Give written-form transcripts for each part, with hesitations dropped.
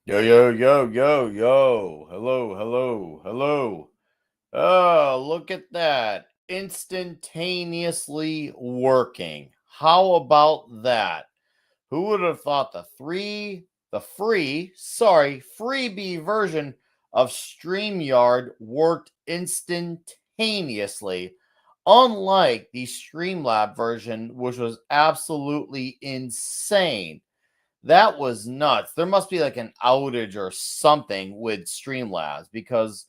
Yo, yo, yo, yo, yo. Hello, hello, hello. Oh, look at that. Instantaneously working. How about that? Who would have thought freebie version of StreamYard worked instantaneously, unlike the Streamlab version, which was absolutely insane. That was nuts. There must be like an outage or something with Streamlabs because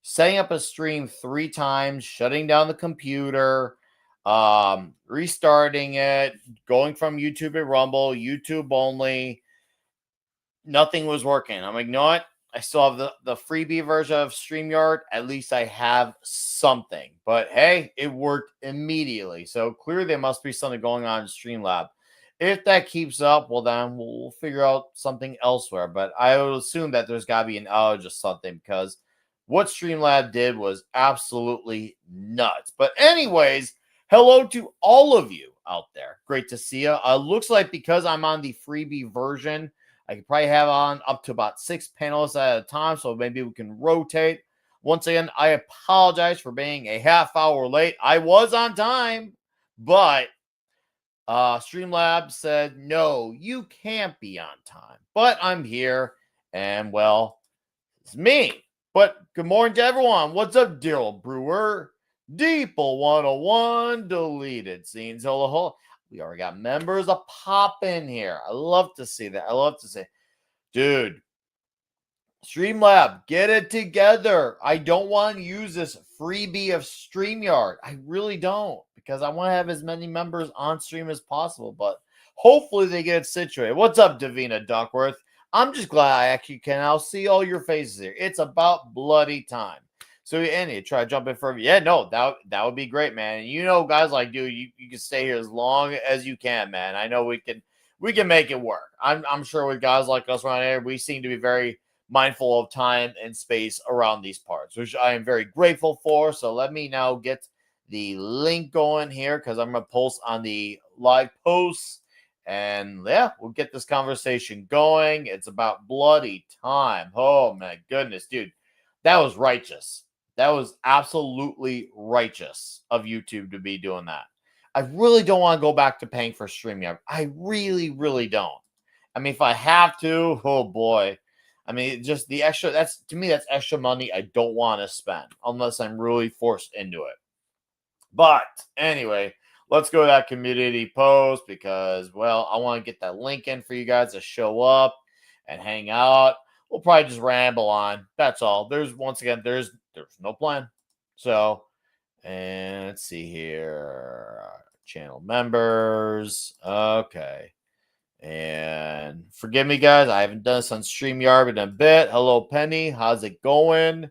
setting up a stream 3 times, shutting down the computer, restarting it, going from YouTube to Rumble, YouTube only, nothing was working. I'm like, you know what? I still have the freebie version of StreamYard. At least I have something. But hey, it worked immediately. So clearly there must be something going on in Streamlab. If that keeps up, well, then we'll figure out something elsewhere. But I would assume that there's got to be an outage or something because what Streamlab did was absolutely nuts. But, anyways, hello to all of you out there. Great to see you. Looks like because I'm on the freebie version, I could probably have on up to about 6 panelists at a time, so maybe we can rotate. Once again, I apologize for being a half hour late. I was on time, but Streamlabs said, no, you can't be on time. But I'm here, and well, it's me. But good morning to everyone. What's up, Daryl Brewer? Deeple 101 deleted scenes. We already got members a pop in here. I love to see that. I love to see, dude, Streamlab, get it together. I don't want to use this freebie of StreamYard. I really don't, because I want to have as many members on stream as possible, but hopefully they get it situated. What's up, Davina Duckworth? I'm just glad I actually can now see all your faces here. It's about bloody time. So, Andy, try to jump in for me. Yeah, no, that would be great, man. And you know, guys like dude, you can stay here as long as you can, man. I know we can make it work. I'm sure with guys like us around here, we seem to be very mindful of time and space around these parts, which I am very grateful for. So let me now get the link going here because I'm going to post on the live posts. And yeah, we'll get this conversation going. It's about bloody time. Oh my goodness, dude. That was righteous. That was absolutely righteous of YouTube to be doing that. I really don't want to go back to paying for StreamYard. I really, really don't. I mean, if I have to, oh boy. I mean, just the extra, that's to me, that's extra money I don't want to spend unless I'm really forced into it. But anyway, let's go to that community post because, well, I want to get that link in for you guys to show up and hang out. We'll probably just ramble on. That's all. There's no plan. So, and let's see here. Channel members. Okay. And forgive me, guys. I haven't done this on StreamYard in a bit. Hello, Penny. How's it going?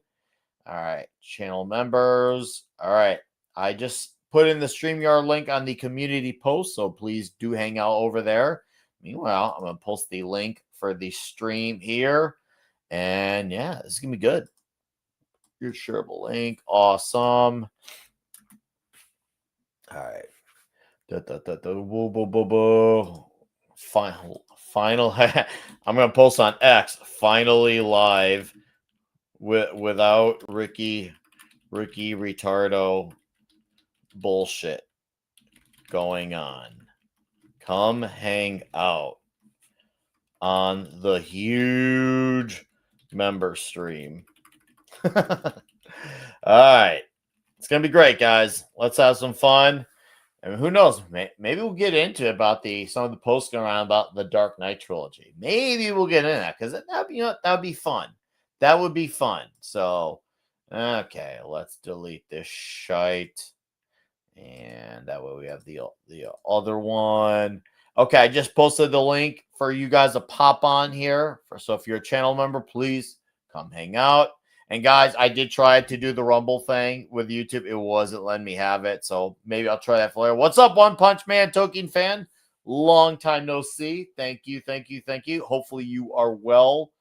All right. Channel members. All right. I just put in the StreamYard link on the community post, so please do hang out over there. Meanwhile, I'm going to post the link for the stream here. And yeah, this is going to be good. Your shareable link. Awesome. All right. Final. I'm gonna post on X. Finally live without Ricky Retardo bullshit going on. Come hang out on the huge member stream. All right, it's gonna be great, guys. Let's have some fun. And who knows? Maybe we'll get into about some of the posts going around about the Dark Knight trilogy. Maybe we'll get into that because that'd be fun. That would be fun. So, okay, let's delete this shite, and that way we have the other one. Okay, I just posted the link for you guys to pop on here. So if you're a channel member, please come hang out. And guys, I did try to do the Rumble thing with YouTube. It wasn't letting me have it. So maybe I'll try that for later. What's up, One Punch Man Tolkien fan? Long time no see. Thank you. Hopefully you are well.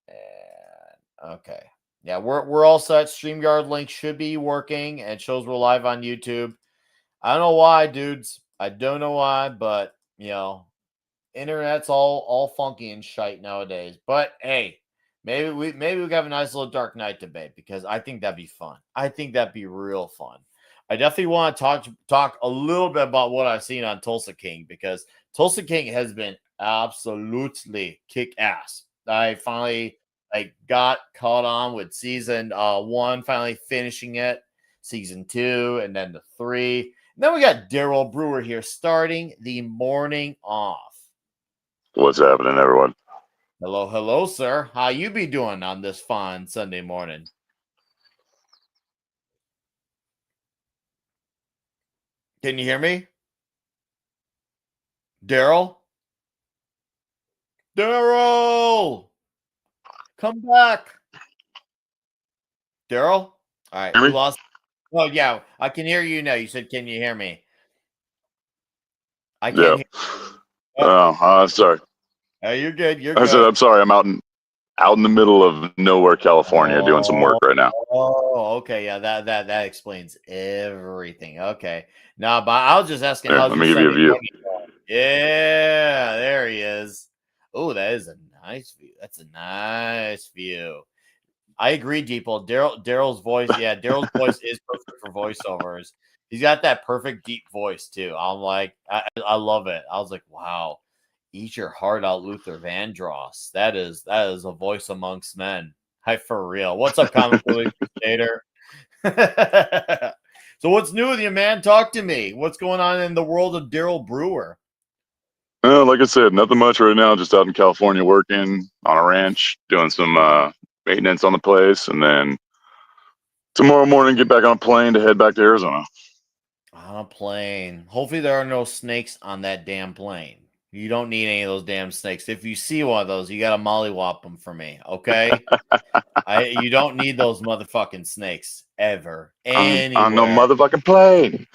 And, okay. Yeah, we're all set. StreamYard link should be working. And it shows we're live on YouTube. I don't know why, dudes. I don't know why, but, you know, Internet's all funky and shite nowadays. But hey, maybe we have a nice little Dark Knight debate because I think that'd be fun. I think that'd be real fun. I definitely want to talk a little bit about what I've seen on Tulsa King because Tulsa King has been absolutely kick ass. I finally got caught on with season one, finally finishing it, season two, and then the three. And then we got Daryl Brewer here starting the morning off. What's happening, everyone? Hello, sir. How you be doing on this fine Sunday morning? Can you hear me? Daryl? Daryl! Come back. Daryl? All right, we lost. Oh, yeah, I can hear you now. You said, can you hear me? I can't hear. Sorry. You're good. You're I good. said, I'm sorry. I'm out in the middle of nowhere, California, doing some work right now. Oh, okay. Yeah, that explains everything. Okay. No, but I was just asking. Here, How's let your me give you a Sunday view. morning going? Yeah, there he is. Oh, that is a nice view. That's a nice view. I agree, Deeple. Daryl's voice, yeah, Daryl's voice is perfect for voiceovers. He's got that perfect deep voice too. I'm like, I love it. I was like, wow, eat your heart out, Luther Vandross. That is a voice amongst men. Hi, for real. What's up, Comic Relief Crusader? So what's new with you, man? Talk to me. What's going on in the world of Daryl Brewer? Like I said, nothing much right now. Just out in California working on a ranch, doing some maintenance on the place, and then tomorrow morning get back on a plane to head back to Arizona. On a plane. Hopefully there are no snakes on that damn plane. You don't need any of those damn snakes. If you see one of those, you gotta mollywop them for me, okay? You don't need those motherfucking snakes ever, anywhere. On no motherfucking plane.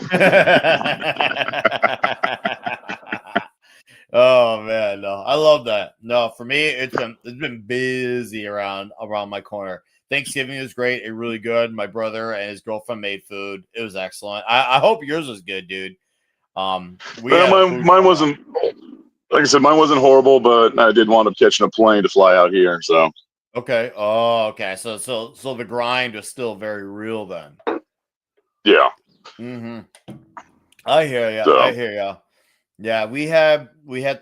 Oh man, no, I love that. No, for me, it's been busy around my corner. Thanksgiving was great, it really good. My brother and his girlfriend made food. It was excellent. I hope yours was good, dude. Mine wasn't. Like I said, mine wasn't horrible, but I did wind up catching a plane to fly out here. So okay. Oh, okay. So the grind was still very real then. yeah. Mm-hmm. I hear you. So. I hear you. Yeah, we had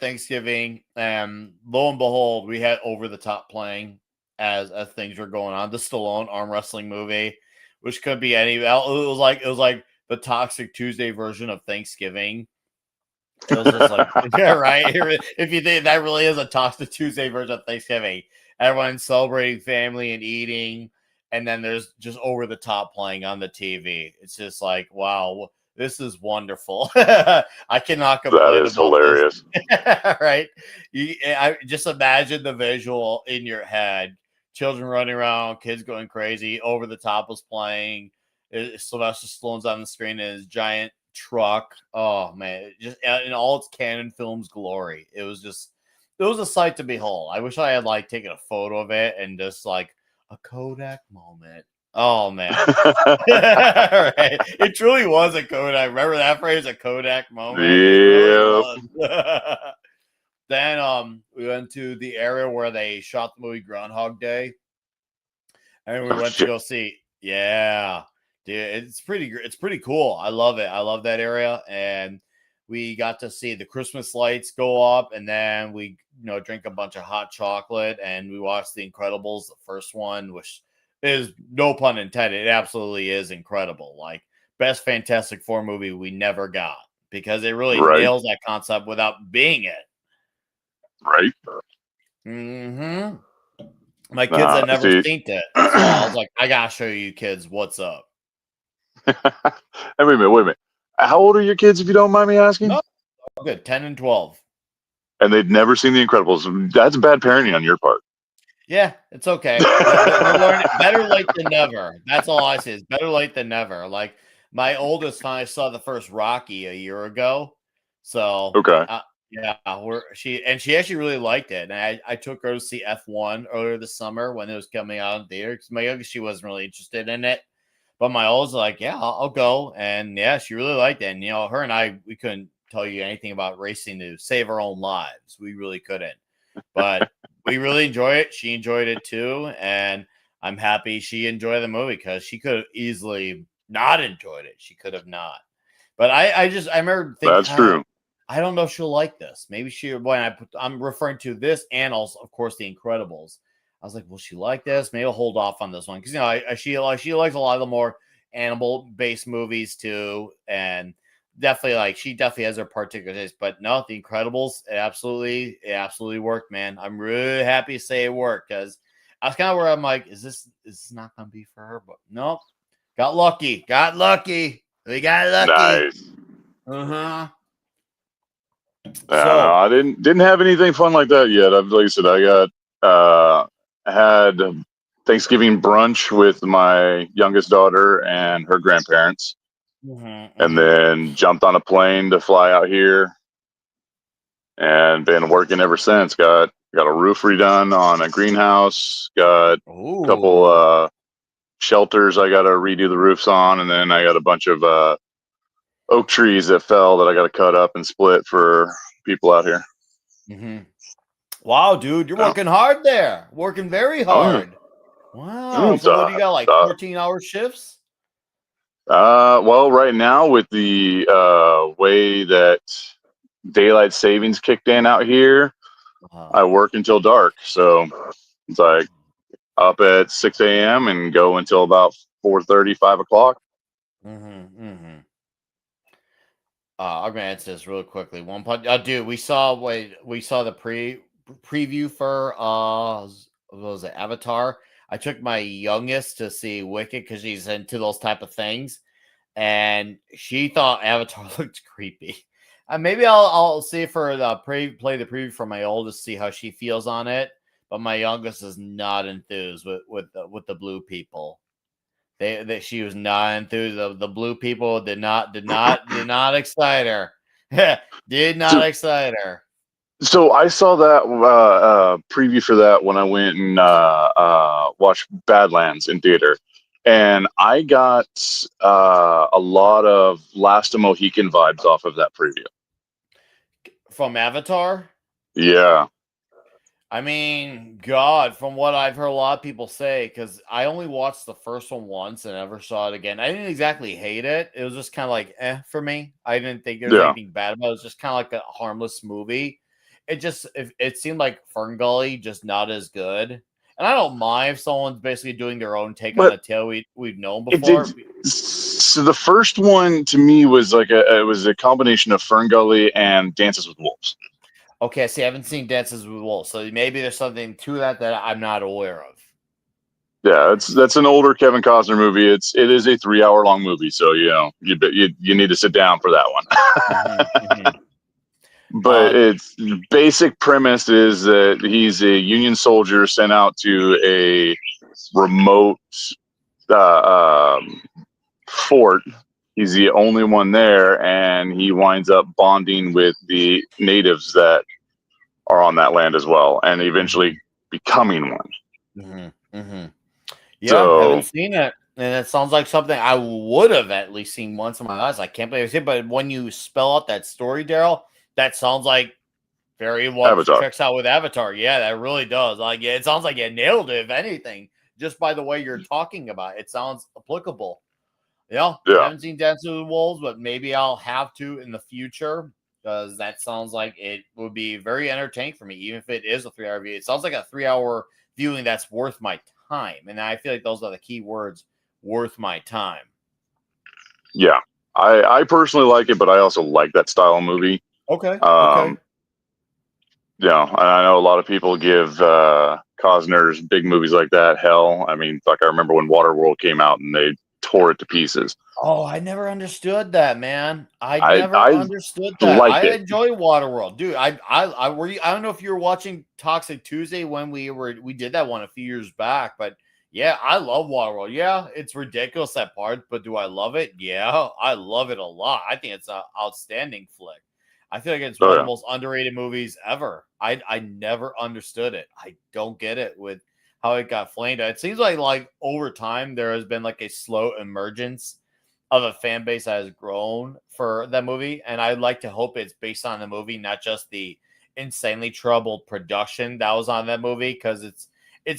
Thanksgiving, and lo and behold, we had Over the Top playing as things were going on. The Stallone arm wrestling movie, which could be any. It was like the Toxic Tuesday version of Thanksgiving. It was just like, yeah, right. If you think that really is a Toxic Tuesday version of Thanksgiving, everyone's celebrating family and eating, and then there's just Over the Top playing on the TV. It's just like, wow. This is wonderful. I cannot complain. That is hilarious. Right? I just imagine the visual in your head. Children running around, kids going crazy. Over the Top was playing. Sylvester Stallone's on the screen in his giant truck. Oh man, just in all its Canon Films glory. It was a sight to behold. I wish I had taken a photo of it and just a Kodak moment. Oh man. Right. It truly was a Kodak. Remember that phrase, a Kodak moment? Yeah. Really then we went to the area where they shot the movie Groundhog Day. And we went to go see. Yeah. Dude, it's pretty cool. I love it. I love that area. And we got to see the Christmas lights go up, and then we drink a bunch of hot chocolate, and we watched The Incredibles, the first one, which is, no pun intended, it absolutely is incredible. Like, best Fantastic Four movie we never got, because it really nails that concept without being it. Right. Mm-hmm. My kids had never seen it, so I was like, I gotta show you kids what's up. Hey, wait a minute. How old are your kids, if you don't mind me asking? No, good, 10 and 12. And they'd never seen The Incredibles. That's bad parenting on your part. Yeah, it's okay. Better late than never. That's all I say. Is better late than never. Like, my oldest finally saw the first Rocky a year ago. So okay. Yeah, she actually really liked it. And I took her to see F1 earlier this summer when it was coming out in theater, because my youngest, she wasn't really interested in it. But my oldest was like, yeah, I'll go. And yeah, she really liked it. And her and I, we couldn't tell you anything about racing to save our own lives. We really couldn't. But we really enjoy it. She enjoyed it too. And I'm happy she enjoyed the movie because she could have easily not enjoyed it. She could have not. But I remember thinking, That's true. I don't know if she'll like this. Maybe she, I'm referring to this and also, of course, The Incredibles. I was like, will she like this? Maybe I'll hold off on this one because she likes a lot of the more animal-based movies too, and definitely she definitely has her particular taste. But no, The Incredibles, it absolutely worked, man. I'm really happy to say it worked because I was kind of where I'm like, is this not gonna be for her? But nope, got lucky. We got lucky. Nice. Uh-huh. No, I didn't have anything fun like that yet. Like I said, I got had Thanksgiving brunch with my youngest daughter and her grandparents, and then jumped on a plane to fly out here, and been working ever since. Got a roof redone on a greenhouse. Got a couple shelters I got to redo the roofs on, and then I got a bunch of oak trees that fell that I got to cut up and split for people out here. Wow, dude, you're working hard there. Working very hard. Wow. So what do you got, 14-hour shifts? Well, right now with the way that daylight savings kicked in out here, I work until dark. So it's like up at 6 a.m. and go until about 4:30, 5 o'clock. I'm gonna answer this real quickly. Dude, we saw the preview for what was it, Avatar. I took my youngest to see Wicked because she's into those type of things, and she thought Avatar looked creepy. Maybe I'll see if her play the preview for my oldest, see how she feels on it. But my youngest is not enthused with the blue people. She was not enthused. The blue people did not excite her. Did not excite her. So I saw that preview for that when I went and watched Badlands in theater, and I got a lot of Last of Mohican vibes off of that preview. From Avatar? Yeah. I mean, God, from what I've heard a lot of people say, because I only watched the first one once and never saw it again. I didn't exactly hate it. It was just kind of like, for me. I didn't think there was anything bad about it. It was just kind of like a harmless movie. It seemed like Ferngully, just not as good. And I don't mind if someone's basically doing their own take on a tale we've known before. So the first one to me was it was a combination of Ferngully and Dances with Wolves. Okay, see, I haven't seen Dances with Wolves, so maybe there's something to that I'm not aware of. Yeah, that's an older Kevin Costner movie. It is a 3-hour long movie, so you need to sit down for that one. But its basic premise is that he's a Union soldier sent out to a remote fort. He's the only one there, and he winds up bonding with the natives that are on that land as well, and eventually becoming one. Yeah, I haven't seen it, and it sounds like something I would have at least seen once in my life. I can't believe it, but when you spell out that story, Daryl, that sounds like very well checks out with Avatar. Yeah, that really does. It sounds like you nailed it. If anything, just by the way you're talking about it, sounds applicable. Yeah. I haven't seen Dances with Wolves, but maybe I'll have to in the future because that sounds like it would be very entertaining for me, even if it is a 3-hour view. It sounds like a 3-hour viewing that's worth my time, and I feel like those are the key words: worth my time. Yeah, I personally like it, but I also like that style of movie. Okay. Yeah, I know a lot of people give Costner's big movies like that hell. I mean, I remember when Waterworld came out and they tore it to pieces. Oh, I never understood that, man. I never understood that. I enjoy Waterworld, dude. I don't know if you were watching Toxic Tuesday when we did that one a few years back, but yeah, I love Waterworld. Yeah, it's ridiculous that part, but do I love it? Yeah, I love it a lot. I think it's an outstanding flick. I feel like it's one of the most underrated movies ever. I never understood it. I don't get it with how it got flamed. It seems like over time there has been like a slow emergence of a fan base that has grown for that movie, and I'd like to hope it's based on the movie, not just the insanely troubled production that was on that movie, because it's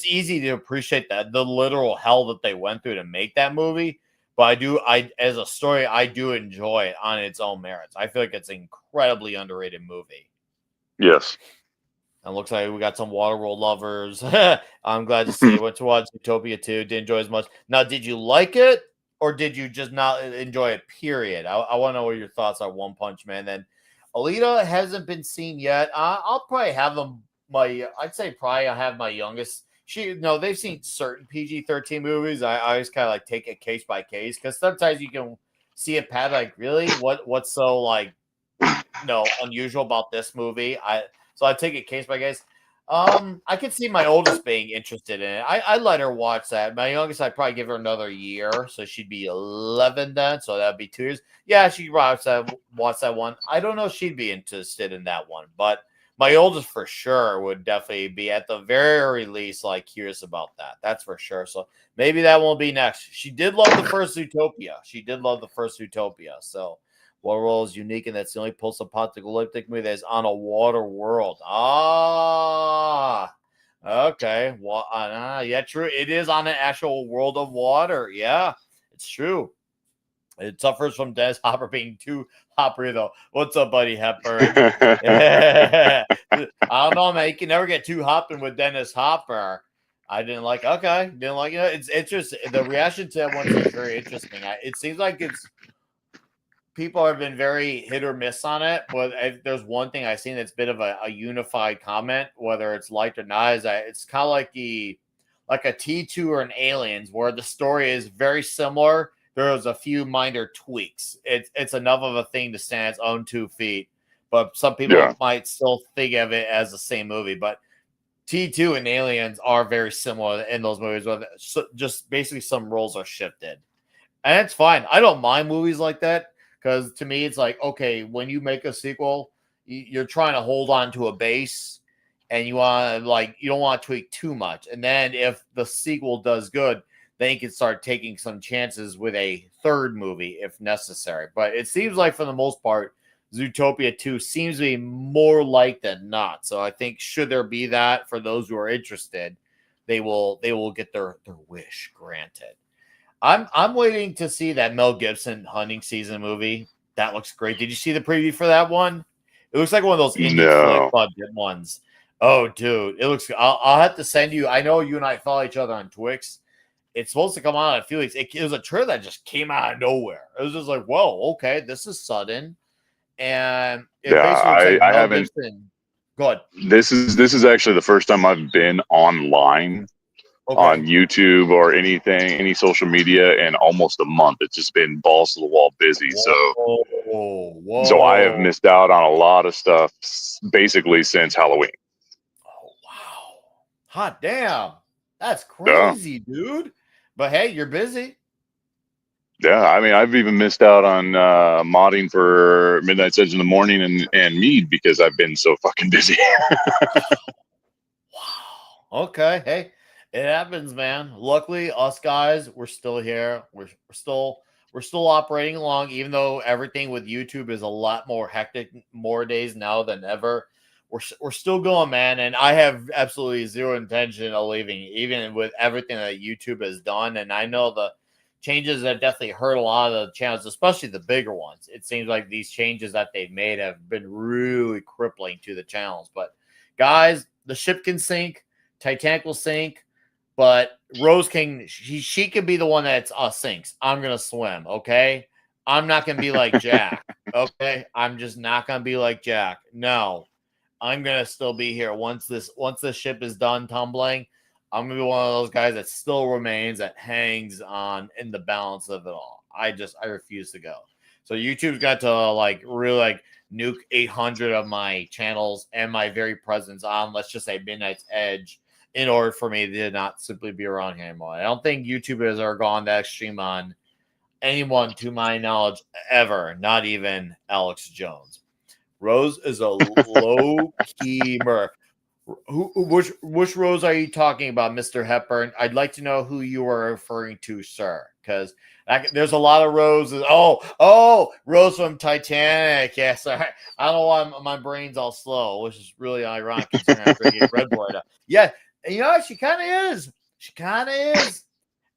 easy to appreciate that the literal hell that they went through to make that movie. But I as a story, I do enjoy it on its own merits. I feel like it's an incredibly underrated movie. Yes. And looks like we got some Waterworld lovers. I'm glad to see it. Went to watch Utopia 2. Didn't enjoy as much. Now, did you like it or did you just not enjoy it, period? I want to know what your thoughts are, One Punch Man. Then Alita hasn't been seen yet. I'll probably have them. I'd say probably I have my youngest. They've seen certain PG-13 movies. I always kind of like take it case by case because sometimes you can see a pattern like, really, what's so like, unusual about this movie? So I take it case by case. I could see my oldest being interested in it. I let her watch that. My youngest, I'd probably give her another year, so she'd be 11 then. So that'd be 2 years. Yeah, she'd watch that one. I don't know if she'd be interested in that one, but my oldest for sure would definitely be at the very least like curious about that. That's for sure. So maybe that won't be next. She did love the first Zootopia. So Waterworld is unique, and that's the only post-apocalyptic movie that is on a water world. Okay. Well, yeah, true. It is on an actual world of water. Yeah, it's true. It suffers from Dennis Hopper being too Hopper, though. What's up, buddy Hepburn? I don't know, man. You can never get too hopping with Dennis Hopper. I didn't like. Okay, didn't like it. It's interesting. The reaction to that one is very interesting. It seems like people have been very hit or miss on it, but if there's one thing I've seen that's a bit of a unified comment, whether it's liked or not, is that it's kind of like a T2 or an Aliens, where the story is very similar. There's a few minor tweaks. It's enough of a thing to stand its own 2 feet, but some people might still think of it as the same movie. But T2 and Aliens are very similar in those movies, where just basically some roles are shifted, and it's fine. I don't mind movies like that. Because to me, it's like, okay, when you make a sequel, you're trying to hold on to a base and you don't want to tweak too much. And then if the sequel does good, then you can start taking some chances with a third movie if necessary. But it seems like for the most part, Zootopia 2 seems to be more like than not. So I think should there be that for those who are interested, they will get their wish granted. I'm waiting to see that Mel Gibson hunting season movie. That looks great. Did you see the preview for that one? It looks like one of those indie flick budget ones. Oh, dude, it looks. I'll have to send you. I know you and I follow each other on Twix. It's supposed to come out in a few weeks. It was a trailer that just came out of nowhere. It was just like, whoa, okay, this is sudden. And I haven't. Gibson. Go ahead. This is actually the first time I've been online. Okay. On YouTube or any social media in almost a month. It's just been balls to the wall busy. Whoa. So I have missed out on a lot of stuff basically since Halloween. Oh, wow. Hot damn. That's crazy, dude. But hey, you're busy. Yeah, I mean, I've even missed out on modding for Midnight's Edge in the morning and Mead because I've been so fucking busy. Wow. Okay. Hey. It happens, man. Luckily, us guys, we're still here. We're still operating along, even though everything with YouTube is a lot more hectic, more days now than ever. We're still going, man. And I have absolutely zero intention of leaving, even with everything that YouTube has done. And I know the changes have definitely hurt a lot of the channels, especially the bigger ones. It seems like these changes that they've made have been really crippling to the channels. But guys, the ship can sink, Titanic will sink. But Rose King, she could be the one that sinks. I'm going to swim, okay? I'm not going to be like Jack, okay? I'm just not going to be like Jack. No, I'm going to still be here. Once this ship is done tumbling, I'm going to be one of those guys that still remains, that hangs on in the balance of it all. I refuse to go. So YouTube's got to really nuke 800 of my channels and my very presence on, let's just say, Midnight's Edge, in order for me to not simply be around here anymore. I don't think YouTubers are gone that extreme on anyone, to my knowledge, ever. Not even Alex Jones. Rose is a low-key Murph. Which Rose are you talking about, Mr. Hepburn? I'd like to know who you are referring to, sir, because there's a lot of Roses. Oh, Rose from Titanic. Yes, I don't know why my brain's all slow, which is really ironic considering I'm drinking Red Bull right now. Yeah, she kind of is. She kind of is.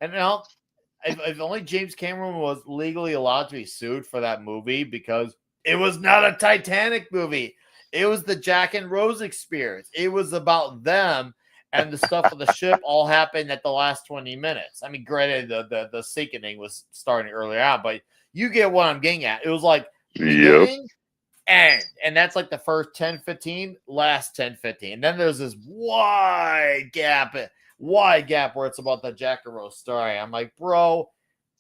And if only James Cameron was legally allowed to be sued for that movie, because it was not a Titanic movie. It was the Jack and Rose experience. It was about them, and the stuff with the ship all happened at the last 20 minutes. I mean, granted, the sinking was starting earlier out, but you get what I'm getting at. It was like beginning, end. And that's like the first 10, 15, last 10, 15. And then there's this wide gap where it's about the Jack and Rose story. I'm like, bro,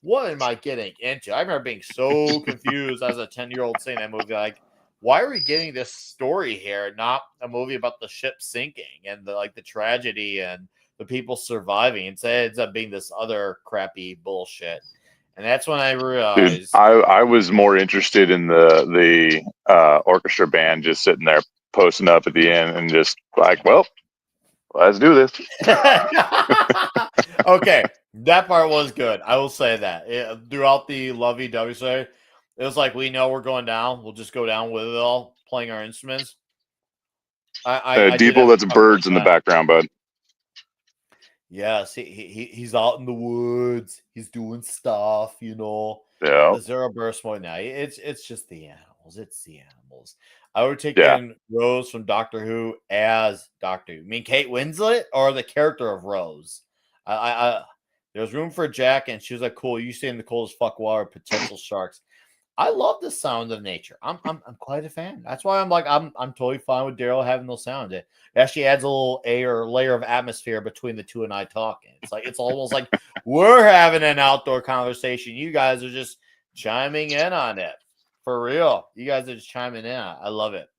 what am I getting into? I remember being so confused as a 10-year-old seeing that movie, like, why are we getting this story here, not a movie about the ship sinking and the tragedy and the people surviving? Instead, it ends up being this other crappy bullshit. And that's when I realized. Dude, I was more interested in the orchestra band just sitting there posting up at the end and just like, well, let's do this. Okay, that part was good. I will say that. Throughout the lovey-dovey story, it was like, we know we're going down. We'll just go down with it all, playing our instruments. Deeple, that's birds in the background, bud. Yes, he's out in the woods. He's doing stuff, Yeah. The Zero Burst Mode now. It's just the animals. It's the animals. I would take in Rose from Doctor Who as Doctor Who. I mean, Kate Winslet or the character of Rose? There's room for Jack, and she was like, "Cool, you stay in the cold as fuck water, potential sharks." I love the sound of nature. I'm quite a fan. That's why I'm totally fine with Daryl having those sounds. It actually adds a little layer of atmosphere between the two and I talking. It's almost like we're having an outdoor conversation. You guys are just chiming in on it. For real. You guys are just chiming in. I love it.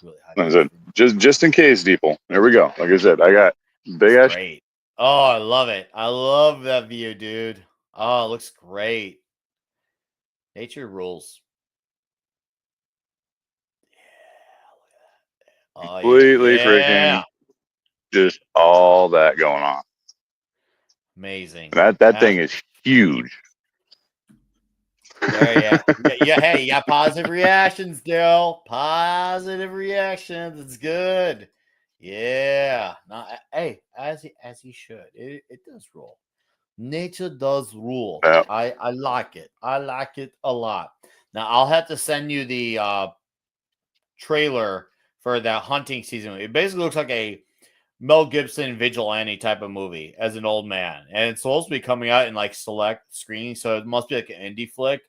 Really just in case, Deeple. There we go. Like I said, I got big ass. Great. Oh, I love it. I love that view, dude. Oh, it looks great. Nature rules. Yeah, look at that. Completely freaking just all that going on. Amazing. That thing is huge. Yeah. Hey, you got positive reactions, Daryl. Positive reactions. It's good. Yeah. Hey, as he should. It does rule. Nature does rule. Yeah. I like it. I like it a lot. Now I'll have to send you the trailer for that hunting season. It basically looks like a Mel Gibson vigilante type of movie as an old man, and it's supposed to be coming out in like select screenings, so it must be like an indie flick.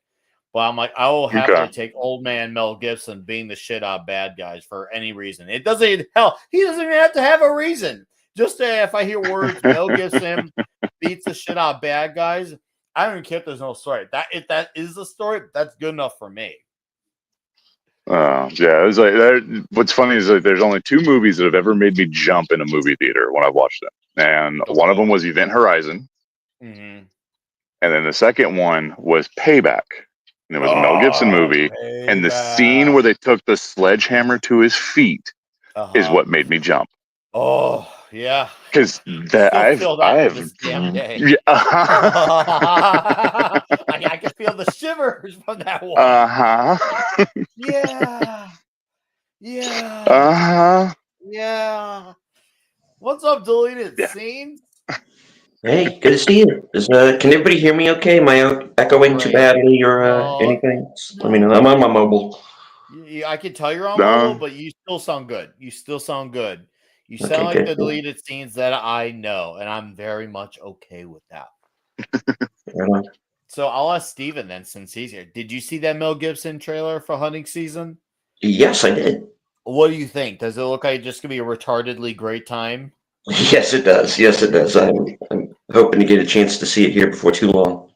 But I'm like, I will happily take old man Mel Gibson being the shit out of bad guys for any reason. It doesn't he doesn't even have to have a reason. Just if I hear words Mel Gibson beats the shit out of bad guys, I don't even care if there's no story. If that is the story, that's good enough for me. Yeah, it was like what's funny is that there's only 2 movies that have ever made me jump in a movie theater when I watched them, and one of them was Event Horizon, and then the second one was Payback, and it was a Mel Gibson movie, and the scene where they took the sledgehammer to his feet is what made me jump. Oh yeah, because I have this damn day. Yeah. I can feel the shivers from that one. Yeah. Yeah. What's up, deleted scenes? Hey, good to see you. Can everybody hear me okay? Am I echoing too badly or anything? Let me know. I'm on my mobile. I can tell you're on mobile, but you still sound good. You sound Okay, like the deleted scenes that I know, and I'm very much okay with that. So I'll ask Steven then, since he's here. Did you see that Mel Gibson trailer for hunting season? Yes, I did. What do you think? Does it look like just gonna be a retardedly great time? Yes, it does. Yes, it does. I'm hoping to get a chance to see it here before too long.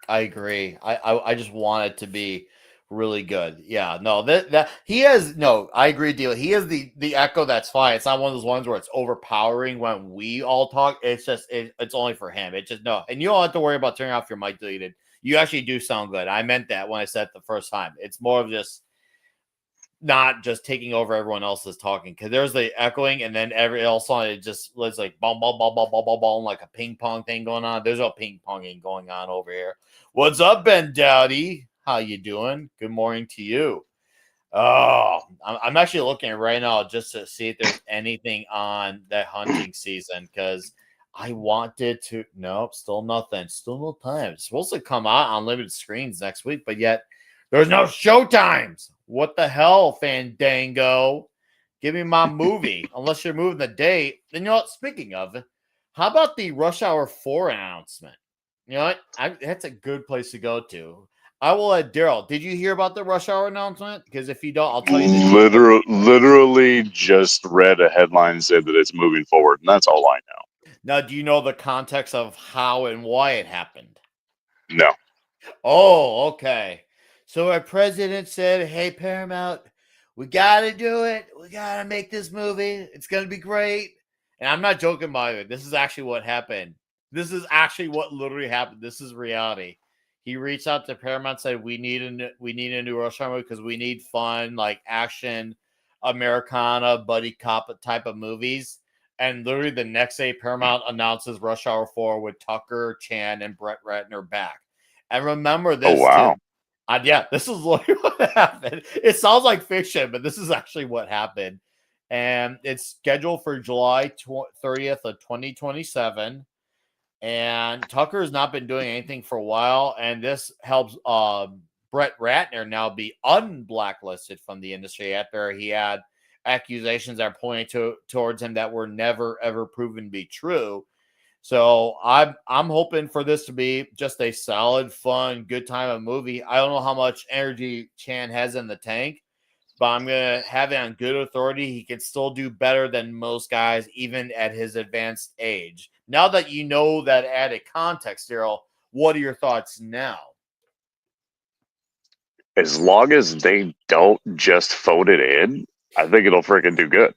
I agree. I just want it to be really good. Yeah, no, that he has no. I agree, deal. He has the echo that's fine. It's not one of those ones where it's overpowering when we all talk. It's just it's only for him. It's just no, and you don't have to worry about turning off your mic deleted. You actually do sound good. I meant that when I said it the first time. It's more of just not just taking over everyone else's talking, because there's the echoing, and then every else on it just was like bum bum bum bum bum bum bum, like a ping pong thing going on. There's no ping ponging going on over here. What's up, Ben Dowdy? How you doing? Good morning to you. Oh, I'm actually looking right now just to see if there's anything on that hunting season, because I wanted to. Nope, still nothing. Still no time. It's supposed to come out on limited screens next week, but yet there's no show times. What the hell, Fandango? Give me my movie. Unless you're moving the date. Then you know what? Speaking of, how about the Rush Hour 4 announcement? You know what? That's a good place to go to. I will let Daryl. Did you hear about the Rush Hour announcement? Because if you don't, I'll tell you. Literally just read a headline and said that it's moving forward, and that's all I know. Now, do you know the context of how and why it happened? No. Oh, okay. So our president said, "Hey, Paramount, we got to do it. We got to make this movie. It's going to be great." And I'm not joking by it. This is actually what happened. This is actually what literally happened. This is reality. He reached out to Paramount, said, "We need a new Rush Hour movie because we need fun, like action, Americana, buddy cop type of movies." And literally the next day, Paramount announces Rush Hour 4 with Tucker, Chan, and Brett Ratner back. And remember this, wow. too. Yeah, this is literally what happened. It sounds like fiction, but this is actually what happened. And it's scheduled for July 30th of 2027. And Tucker has not been doing anything for a while. And this helps Brett Ratner now be unblacklisted from the industry after he had accusations that are pointing towards him that were never, ever proven to be true. So I'm hoping for this to be just a solid, fun, good time of movie. I don't know how much energy Chan has in the tank, but I'm gonna have it on good authority. He can still do better than most guys, even at his advanced age. Now that you know that added context, Daryl, what are your thoughts now? As long as they don't just phone it in, I think it'll freaking do good.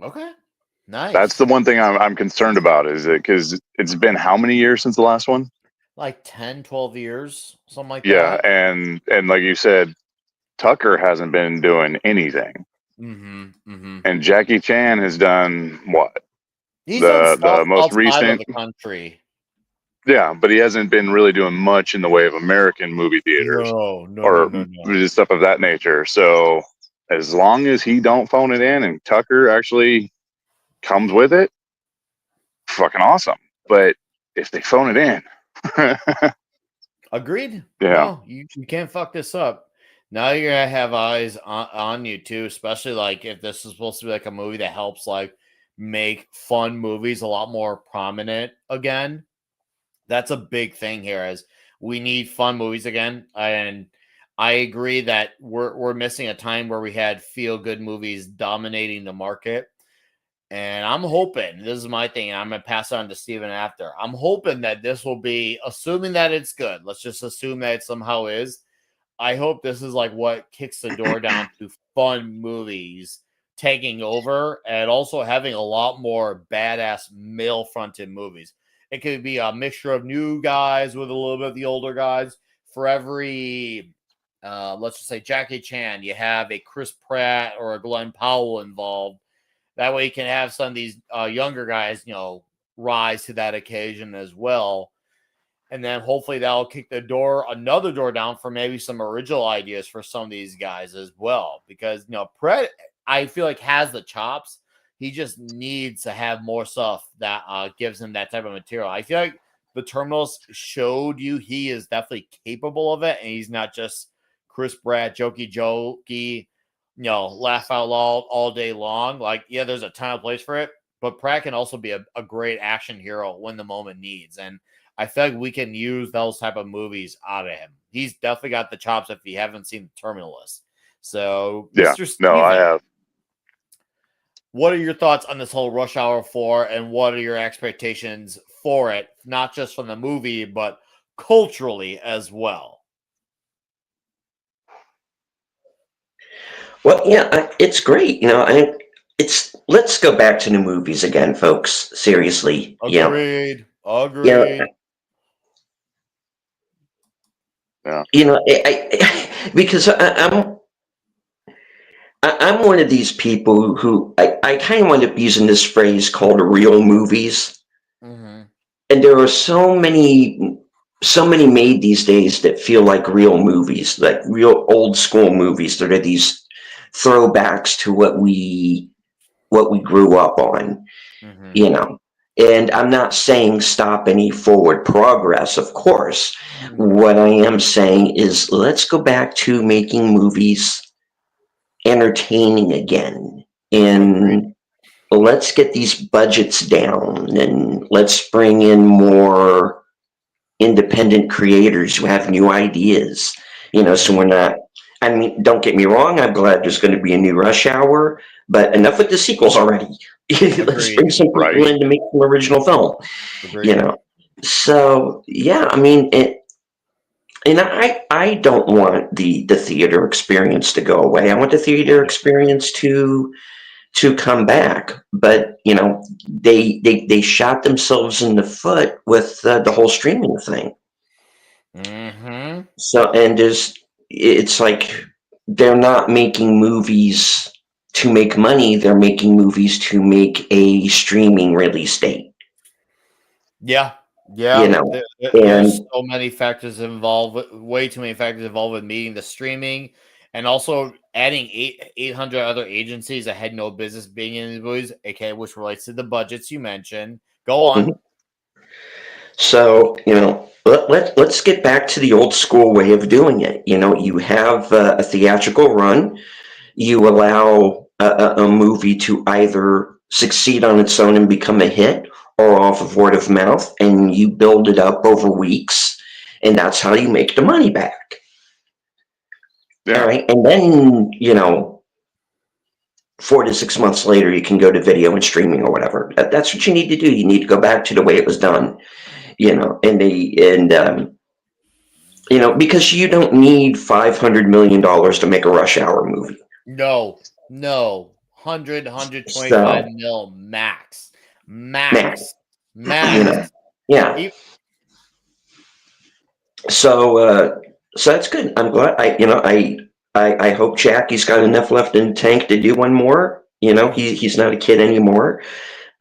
Okay. Nice. That's the one thing I'm concerned about, is it because it's been how many years since the last one? Like 10, 12 years, something like Yeah, that. and like you said, Tucker hasn't been doing anything. And Jackie Chan has done what? He's done stuff the most outside recent of the country. Yeah, but he hasn't been really doing much in the way of American movie theaters or stuff of that nature. So as long as he don't phone it in and Tucker actually comes with it, fucking awesome. But if they phone it in, agreed. Yeah. No, you can't fuck this up. Now you're gonna have eyes on you too, especially like if this is supposed to be like a movie that helps like make fun movies a lot more prominent again. That's a big thing here, as we need fun movies again. And I agree that we're missing a time where we had feel good movies dominating the market. And I'm hoping, this is my thing, and I'm going to pass it on to Steven after. I'm hoping that this will be, assuming that it's good, let's just assume that it somehow is. I hope this is like what kicks the door down to fun movies taking over, and also having a lot more badass male fronted movies. It could be a mixture of new guys with a little bit of the older guys. For every, let's just say Jackie Chan, you have a Chris Pratt or a Glenn Powell involved. That way you can have some of these younger guys, rise to that occasion as well. And then hopefully that'll kick another door down for maybe some original ideas for some of these guys as well. Because, Pratt, I feel like, has the chops. He just needs to have more stuff that gives him that type of material. I feel like the Terminals showed you he is definitely capable of it, and he's not just Chris Pratt, jokey, laugh out loud all day long. Like, yeah, there's a ton of place for it, but Pratt can also be a great action hero when the moment needs. And I feel like we can use those type of movies out of him. He's definitely got the chops if you haven't seen The Terminalist. So, yeah, Mr. Steven, no, I have. What are your thoughts on this whole Rush Hour 4, and what are your expectations for it, not just from the movie, but culturally as well? Well, yeah, it's great. Let's go back to new movies again, folks. Seriously. Agreed. Yeah. Because I'm I'm one of these people who I kind of wind up using this phrase called real movies. Mm-hmm. And there are so many made these days that feel like real movies, like real old school movies that are these throwbacks to what we grew up on, Mm-hmm. you know. And I'm not saying stop any forward progress, of course. What I am saying is let's go back to making movies entertaining again. And let's get these budgets down and let's bring in more independent creators who have new ideas, so we're not, I mean, don't get me wrong, I'm glad there's going to be a new Rush Hour, but enough with the sequels already. Let's bring some people in to make some original film. Agreed. So yeah, I mean, and I don't want the theater experience to go away. I want the theater experience to come back, but they shot themselves in the foot with the whole streaming thing. Mm-hmm. So, and it's like they're not making movies to make money, they're making movies to make a streaming release date. Yeah. There's so many factors involved, way too many factors involved with meeting the streaming, and also adding 800 other agencies that had no business being in these movies, aka which relates to the budgets you mentioned. Go on. Mm-hmm. So, let's get back to the old school way of doing it. You have a theatrical run, you allow a movie to either succeed on its own and become a hit or off of word of mouth, and you build it up over weeks, and that's how you make the money back. Yeah. All right. And then, 4 to 6 months later, you can go to video and streaming or whatever. That's what you need to do. You need to go back to the way it was done, because you don't need $500 million to make a Rush Hour movie. No, 125 mil max. Yeah. So that's good. I'm glad. I hope Jackie's got enough left in the tank to do one more. He's not a kid anymore.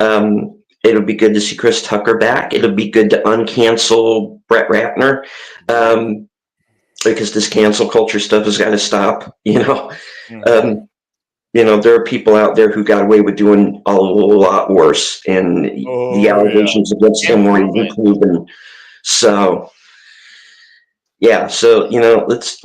It'll be good to see Chris Tucker back. It'll be good to uncancel Brett Ratner, because this cancel culture stuff has got to stop. There are people out there who got away with doing a lot worse, and the allegations against them were even proven. So, yeah. So let's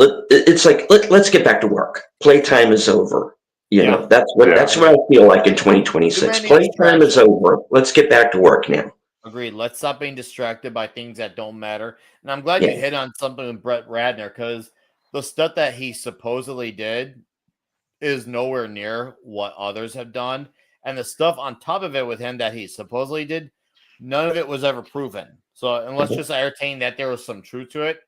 get back to work. Playtime is over. That's what I feel like in 2026. Playtime is over. Let's get back to work now. Agreed. Let's stop being distracted by things that don't matter. And I'm glad you hit on something with Brett Ratner, because the stuff that he supposedly did is nowhere near what others have done. And the stuff on top of it with him that he supposedly did, none of it was ever proven. So, and let's just entertain that there was some truth to it.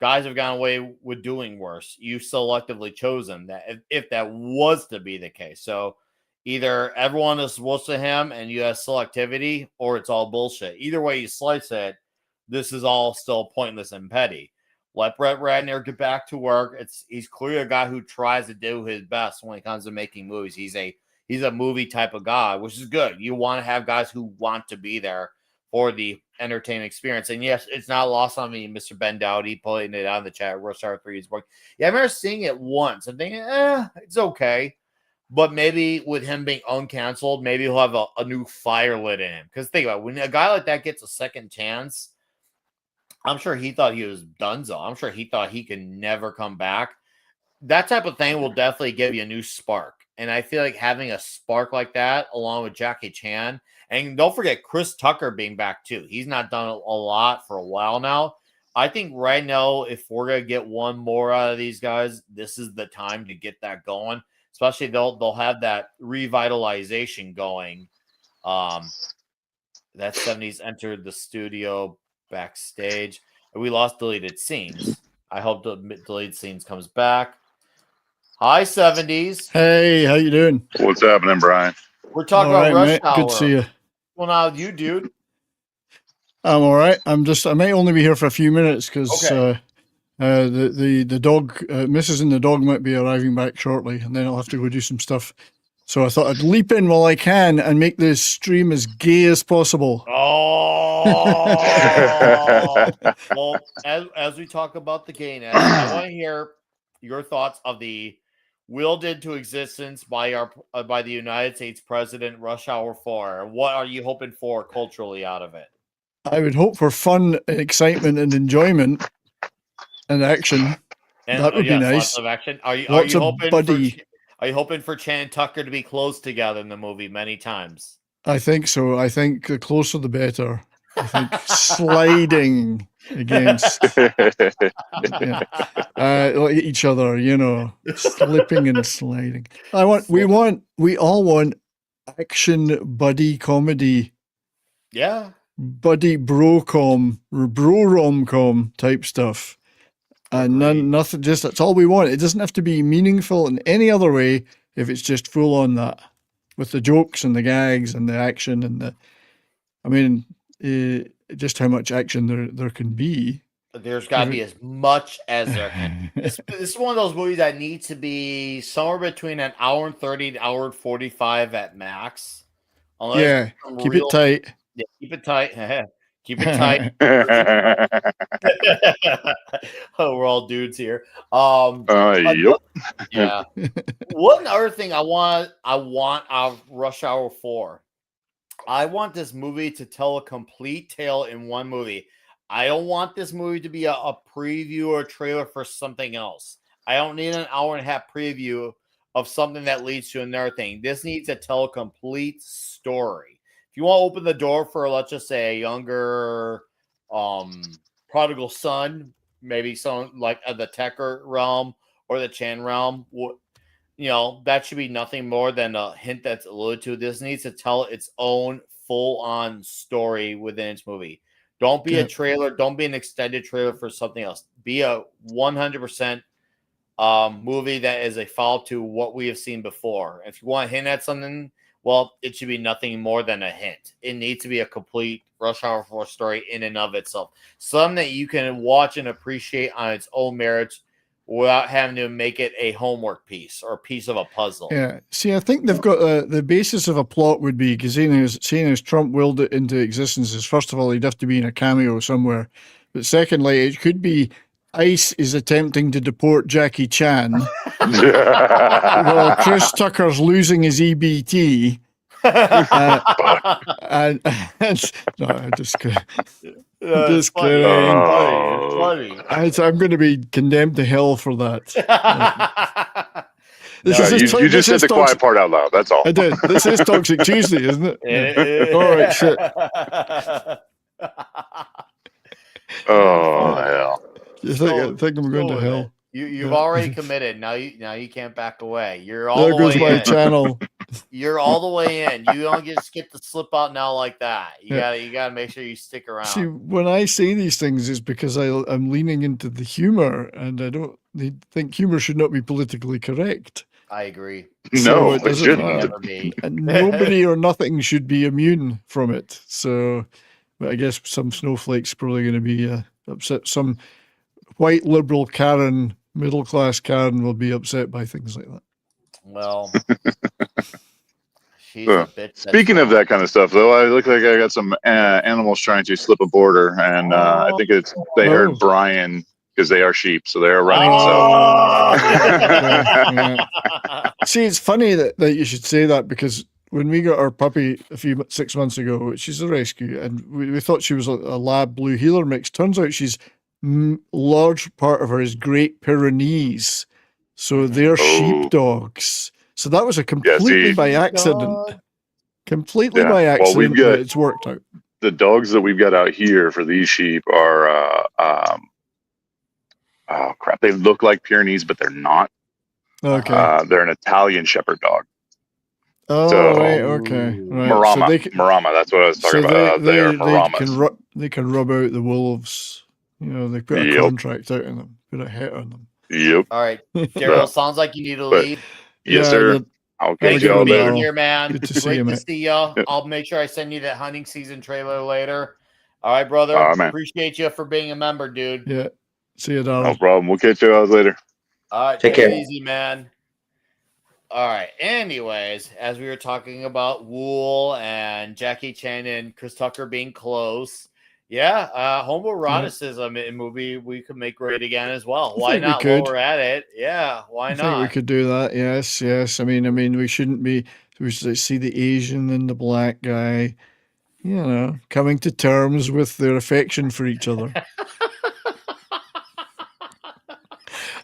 Guys have gone away with doing worse. You selectively chosen that if that was to be the case. So either everyone is worse to him and you have selectivity, or it's all bullshit. Either way you slice it, this is all still pointless and petty. Let Brett Ratner get back to work. He's clearly a guy who tries to do his best when it comes to making movies. He's a movie type of guy, which is good. You want to have guys who want to be there for the entertainment experience. And yes, it's not lost on me, Mr. Ben Dowdy putting it on the chat. Rush Hour 3 is working. Yeah, I remember seeing it once and thinking, it's okay. But maybe with him being uncanceled, maybe he'll have a new fire lit in him. Because think about it, when a guy like that gets a second chance, I'm sure he thought he was donezo. I'm sure he thought he could never come back. That type of thing will definitely give you a new spark. And I feel like having a spark like that, along with Jackie Chan, and don't forget Chris Tucker being back too. He's not done a lot for a while now. I think right now, if we're going to get one more out of these guys, this is the time to get that going. Especially they'll have that revitalization going. That 70s entered the studio backstage. We lost deleted scenes. I hope the deleted scenes comes back. Hi, 70s. Hey, how you doing? What's happening, Brian? We're talking about Rush mate. Hour. Good to see you. Well, now you, dude. I'm all right. I may only be here for a few minutes because The dog, Mrs. and the dog might be arriving back shortly, and then I'll have to go do some stuff. So I thought I'd leap in while I can and make this stream as gay as possible. Oh, well, as we talk about the gayness, I want to hear your thoughts of the willed into existence by the United States President Rush Hour 4. What are you hoping for culturally out of it? I would hope for fun, and excitement, and enjoyment, and action. And, that would be yes, nice. Lots of action. Are you Lots of hoping buddy. Are you hoping for Chan and Tucker to be close together in the movie many times? I think so. I think the closer the better. I think sliding against like each other, slipping and sliding. We all want action buddy comedy. Yeah. Buddy bro rom-com type stuff. And nothing, just that's all we want. It doesn't have to be meaningful in any other way if it's just full on that with the jokes and the gags and the action and just how much action there can be. There's got to be as much as there can. This is one of those movies that needs to be somewhere between an hour and 30 to hour and 45 at max. Keep it tight. Yeah, keep it tight. Keep it tight. Oh, we're all dudes here. Yep. Yeah. One other thing I want out of Rush Hour 4. I want this movie to tell a complete tale in one movie. I don't want this movie to be a preview or a trailer for something else. I don't need an hour and a half preview of something that leads to another thing. This needs to tell a complete story. If you want to open the door for, let's just say, a younger prodigal son, maybe someone like the Tecker realm or the Chan realm, that should be nothing more than a hint that's alluded to. This needs to tell its own full-on story within its movie. Don't be a trailer. Don't be an extended trailer for something else. Be a 100% movie that is a follow-up to what we have seen before. If you want to hint at something, well, it should be nothing more than a hint. It needs to be a complete Rush Hour 4 story in and of itself. Something that you can watch and appreciate on its own merits without having to make it a homework piece or a piece of a puzzle. Yeah. See, I think they've got the basis of a plot would be, because seeing as Trump willed it into existence, is first of all, he'd have to be in a cameo somewhere. But secondly, it could be ICE is attempting to deport Jackie Chan while Chris Tucker's losing his EBT. No, I'm just kidding. It's funny. I'm going to be condemned to hell for that. You just said the quiet part out loud. That's all. I did. This is Toxic Tuesday, isn't it? All right, shit. Oh hell! I think I'm going to hell. You've already committed. Now you can't back away. You're all there the goes way my in. channel. You're all the way in. You don't just get to slip out now like that. You gotta make sure you stick around. See, when I say these things, is because I'm leaning into the humor, and I don't think humor should not be politically correct. I agree. No, it shouldn't. Never be. And nobody or nothing should be immune from it. So, but I guess some snowflakes probably going to be upset. Some white liberal Karen, middle class Karen, will be upset by things like that. Well, she's a bitch. Speaking of that kind of stuff, though, I look like I got some animals trying to slip a border, and I think they heard Brian because they are sheep, so they are running. See, it's funny that you should say that, because when we got our puppy 6 months ago, she's a rescue, and we thought she was a lab blue heeler mix. Turns out she's large part of her is Great Pyrenees, so they're sheepdogs. So that was a completely by accident. Completely by accident. Well, it's worked out. The dogs that we've got out here for these sheep are oh crap! They look like Pyrenees, but they're not. Okay. They're an Italian Shepherd dog. Oh, so, right. Okay. Right. Marama. So Marama. That's what I was talking about. They are Maramas. They can rub out the wolves. They put a contract out on them. Put a hit on them. Yep. All right, Daryl. Sounds like you need to leave. Yes, sir. I'll Thank you for being here, man. Good to Great see to see you. Yep. I'll make sure I send you that hunting season trailer later. All right, brother. Appreciate you for being a member, dude. Yeah. See you, No darling. problem. We'll catch you guys later. All right, Take take it care. easy, man. All right. Anyways, as we were talking about Wool and Jackie Chan and Chris Tucker being close, yeah, homoeroticism in movie we could make great again as well. I Why think we not? could. While we're at it, yeah, why I think we not? could do that. Yes, yes. I mean, we shouldn't be. We should see the Asian and the black guy, coming to terms with their affection for each other.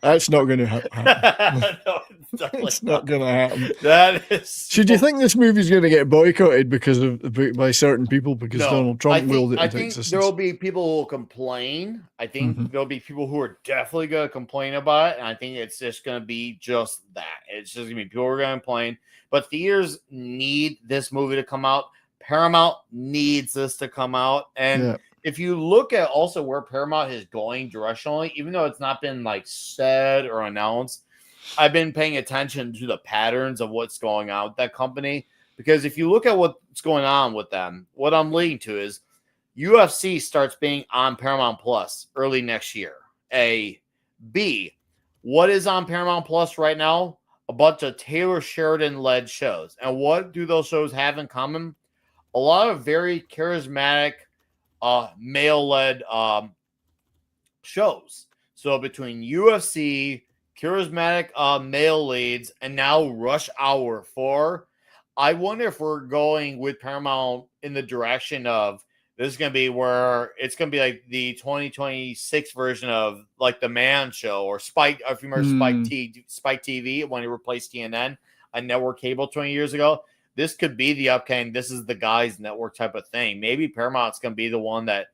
That's not going to happen. No, it's definitely It's not going to happen. That is. So, do you think this movie's going to get boycotted by certain people because No, Donald Trump willed it I into think existence? there will be people who will complain. I think Mhm. there'll be people who are definitely going to complain about it. And I think it's just going to be just that. It's just going to be people who are going to complain. But theaters need this movie to come out. Paramount needs this to come out. And Yeah. if you look at also where Paramount is going directionally, even though it's not been like said or announced, I've been paying attention to the patterns of what's going on with that company. Because if you look at what's going on with them, what I'm leading to is UFC starts being on Paramount Plus early next year. A. B. What is on Paramount Plus right now? A bunch of Taylor Sheridan led shows. And what do those shows have in common? A lot of very charismatic male led shows. So between UFC, charismatic male leads, and now Rush Hour 4, I wonder if we're going with Paramount in the direction of this is going to be where it's going to be like the 2026 version of like the Man Show or Spike. If you remember Spike TV when it replaced TNN on network cable 20 years ago, this could be the upcoming. This is the guys network type of thing. Maybe Paramount's going to be the one that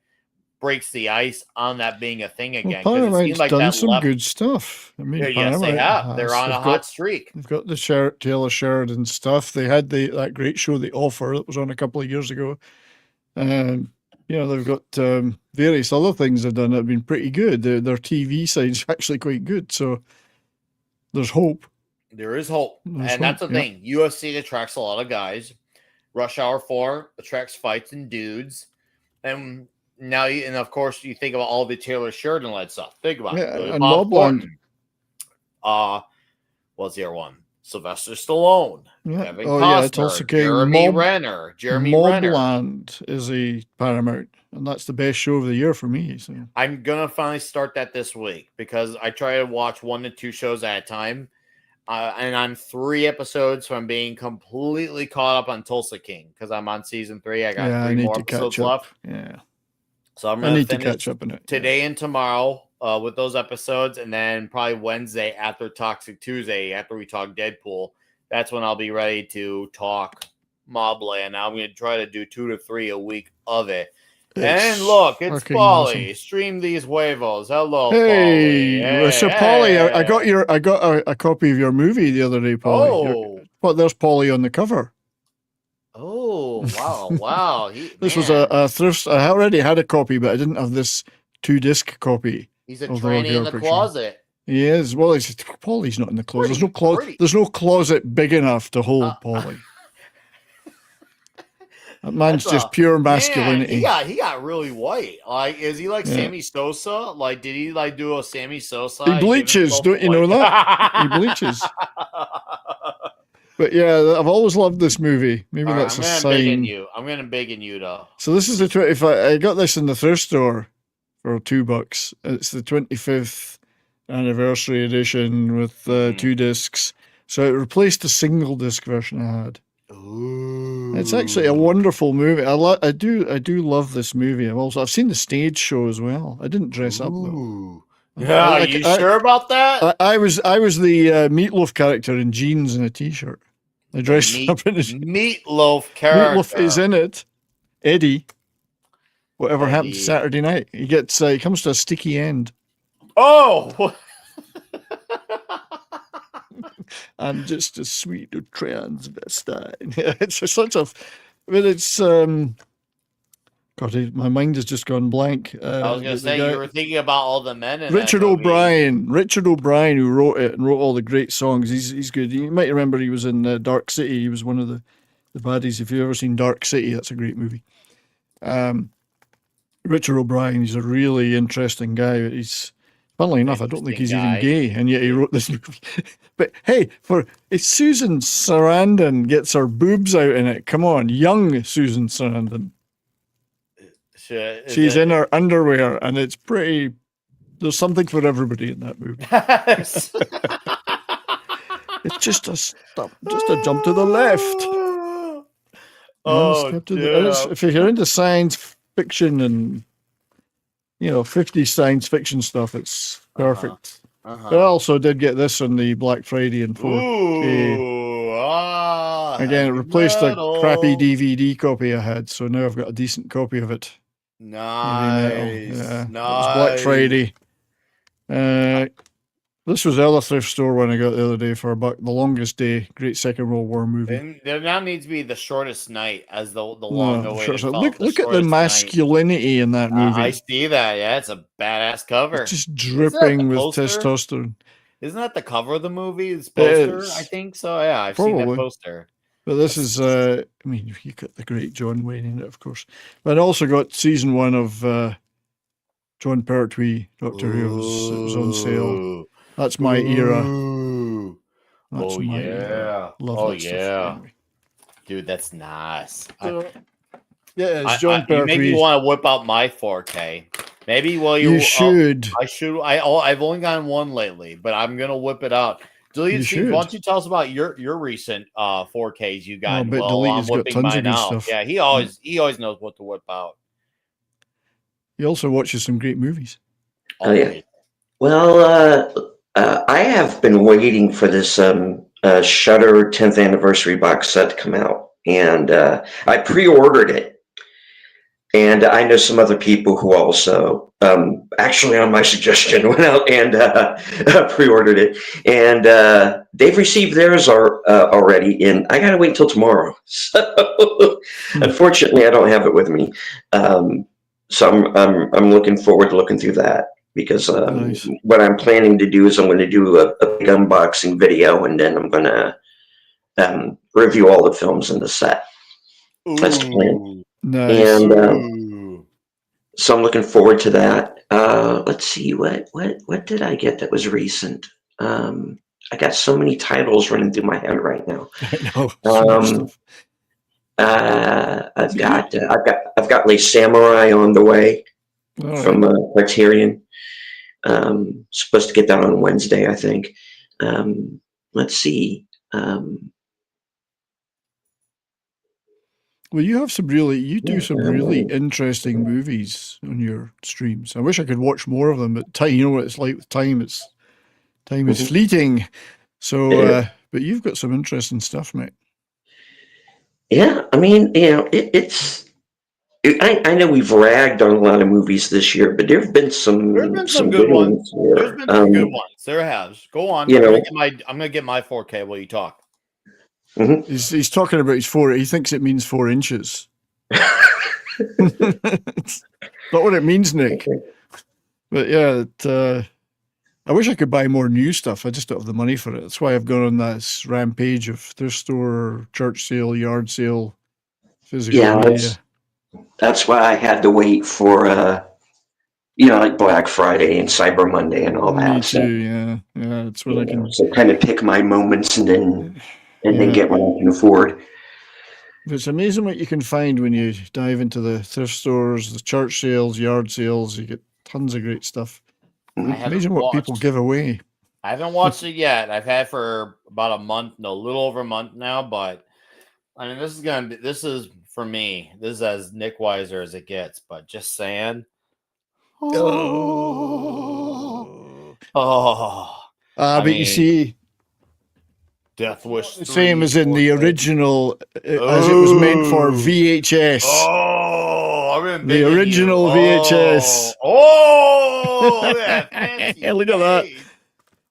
breaks the ice on that being a thing again. Well, Because it Paramount's seemed like done that some left. good stuff. I mean, Yes, they Paramount have. They're has. on a They've hot got- streak. They've got the Taylor Sheridan stuff. They had that great show, The Offer, that was on a couple of years ago. They've got various other things they've done that have been pretty good. Their TV side's actually quite good. So there's hope. There is hope. There's And that's the hope, yeah. thing. UFC attracts a lot of guys. Rush Hour 4 attracts fights and dudes. And now, and of course, you think about all the Taylor Sheridan led stuff. Think about Yeah, it. and Bob Mobland. Thornton. What's the other one? Sylvester Stallone. Yeah. Kevin Oh, yeah, Costner. Tulsa King. Jeremy Renner. Mobland is a Paramount, and that's the best show of the year for me. So I'm going to finally start that this week because I try to watch 1 to 2 shows at a time. And I'm 3 episodes from being completely caught up on Tulsa King because I'm on season 3. I got 3 I need more to episodes catch up. left. Yeah, So I'm I going need to to finish catch up on it today and tomorrow with those episodes. And then probably Wednesday after Toxic Tuesday, after we talk Deadpool, that's when I'll be ready to talk Mobland. I'm going to try to do 2 to 3 a week of it. And look, it's fucking Polly. awesome. Stream these huevos. Hello, Hey, Polly. so Polly, I got a copy of your movie the other day, Polly. But there's Polly on the cover. Oh, wow. This was a thrift. I already had a copy, but I didn't have this 2-disc copy. He's a of the tranny in the picture. closet. He is. Well, Polly's not in the closet. There's no closet. Pretty. There's no closet big enough to hold Polly. That man's That's just pure masculinity. Man, he got really white. Like, is he like Yeah. Sammy Sosa? Like, did he like do a Sammy Sosa? He bleaches, don't you know that? He bleaches. But yeah, I've always loved this movie. Maybe that's a sign. I'm gonna beg in you though. So this is the 25th. I got this in the thrift store for $2. It's the 25th anniversary edition with 2 discs. So it replaced the single disc version I had. Ooh. It's actually a wonderful movie. I do love this movie. I've seen the stage show as well. I didn't dress up though. Ooh. Yeah, are you sure about that? I was the Meatloaf character in jeans and a t-shirt. I dressed up in his Meatloaf character. Meatloaf is in it. Eddie. Whatever happened Eddie. Saturday night. He comes to a sticky end. Oh. I'm just a sweet transvestite. It's such a. God, my mind has just gone blank. I was gonna say you were thinking about all the men in Richard that movie. Richard O'Brien, who wrote it and wrote all the great songs. He's good. You might remember he was in Dark City. He was one of the baddies. If you've ever seen Dark City, that's a great movie. Richard O'Brien, he's a really interesting guy. He's Funnily enough, I don't think he's Interesting even guy. gay, and yet he wrote this movie. But hey, if Susan Sarandon gets her boobs out in it, come on, young Susan Sarandon. She's in her underwear, and it's pretty. There's something for everybody in that movie. It's just a jump to the left. Oh, Step to the, if you're into science fiction and 50s science fiction stuff, it's perfect. But I also did get this on the Black Friday and 4K. Ooh, Again, it heavy replaced metal. a crappy DVD copy I had, so now I've got a decent copy of it. Heavy Nice. metal. Yeah, Nice. that was Black Friday. This was the other thrift store one I got the other day for $1. The Longest Day, great Second World War movie. And there now needs to be The Shortest Night as the No, long-awaited sure. film. Look at the masculinity in that movie. I see that. Yeah, it's a badass cover. It's just dripping with poster? testosterone. Isn't that the cover of the movie? It's poster, is. I think so. Yeah, I've seen that Probably. poster. But this is, I mean, you got the great John Wayne in it, of course. But I also got season 1 of John Pertwee, Doctor Who. It was on sale. Ooh. That's my era. Ooh. That's Oh, my yeah. era. Love Oh, that stuff. yeah. Anyway. Dude, that's nice. Yeah, it's John you Pertwee. maybe want to whip out my 4K. Maybe You should. I should. I've only gotten one lately, but I'm gonna whip it out. Deleted You scenes. should. Why don't you tell us about your recent 4Ks you got? but Deleted's got tons of good stuff. Yeah, he always knows what to whip out. He also watches some great movies. Oh, yeah. Well, I have been waiting for this Shudder 10th anniversary box set to come out, and I pre-ordered it. And I know some other people who also, actually on my suggestion, went out and pre-ordered it, and they've received theirs already. And I gotta wait until tomorrow. So, unfortunately, I don't have it with me. So I'm looking forward to looking through that, because Nice. what I'm planning to do is I'm going to do a big unboxing video, and then I'm going to review all the films in the set. That's the plan. Nice. And so I'm looking forward to that. Let's see, what did I get that was recent? I got so many titles running through my head right now. I know. So much stuff. I've got Les Samurai on the way All right. from Criterion. Supposed to get that on Wednesday, I think. Let's see. Well, you do some really interesting movies on your streams. I wish I could watch more of them, but time, you know what it's like with time. Time is fleeting. So, but you've got some interesting stuff, mate. Yeah, I mean, I know we've ragged on a lot of movies this year, but there have been some good ones. There's been some good ones. There has. Go on. I'm gonna get my 4K while you talk. Mm-hmm. He's talking about his 4. He thinks it means 4 inches. It's not what it means, Nick. But yeah, I wish I could buy more new stuff. I just don't have the money for it. That's why I've gone on this rampage of thrift store, church sale, yard sale, physical media. That's why I had to wait for like Black Friday and Cyber Monday and all that. Me too. Yeah. It's what I can. So kind of pick my moments and then get what I can afford. It's amazing what you can find when you dive into the thrift stores, the church sales, yard sales. You get tons of great stuff. Amazing what people give away. I haven't watched it yet. I've had for about a little over a month now. But I mean, this is for me. This is as Nick Weiser as it gets. But just saying. But you see, Death Wish. the same as in the original, as it was meant for VHS. The original VHS. Look at that. Look at that.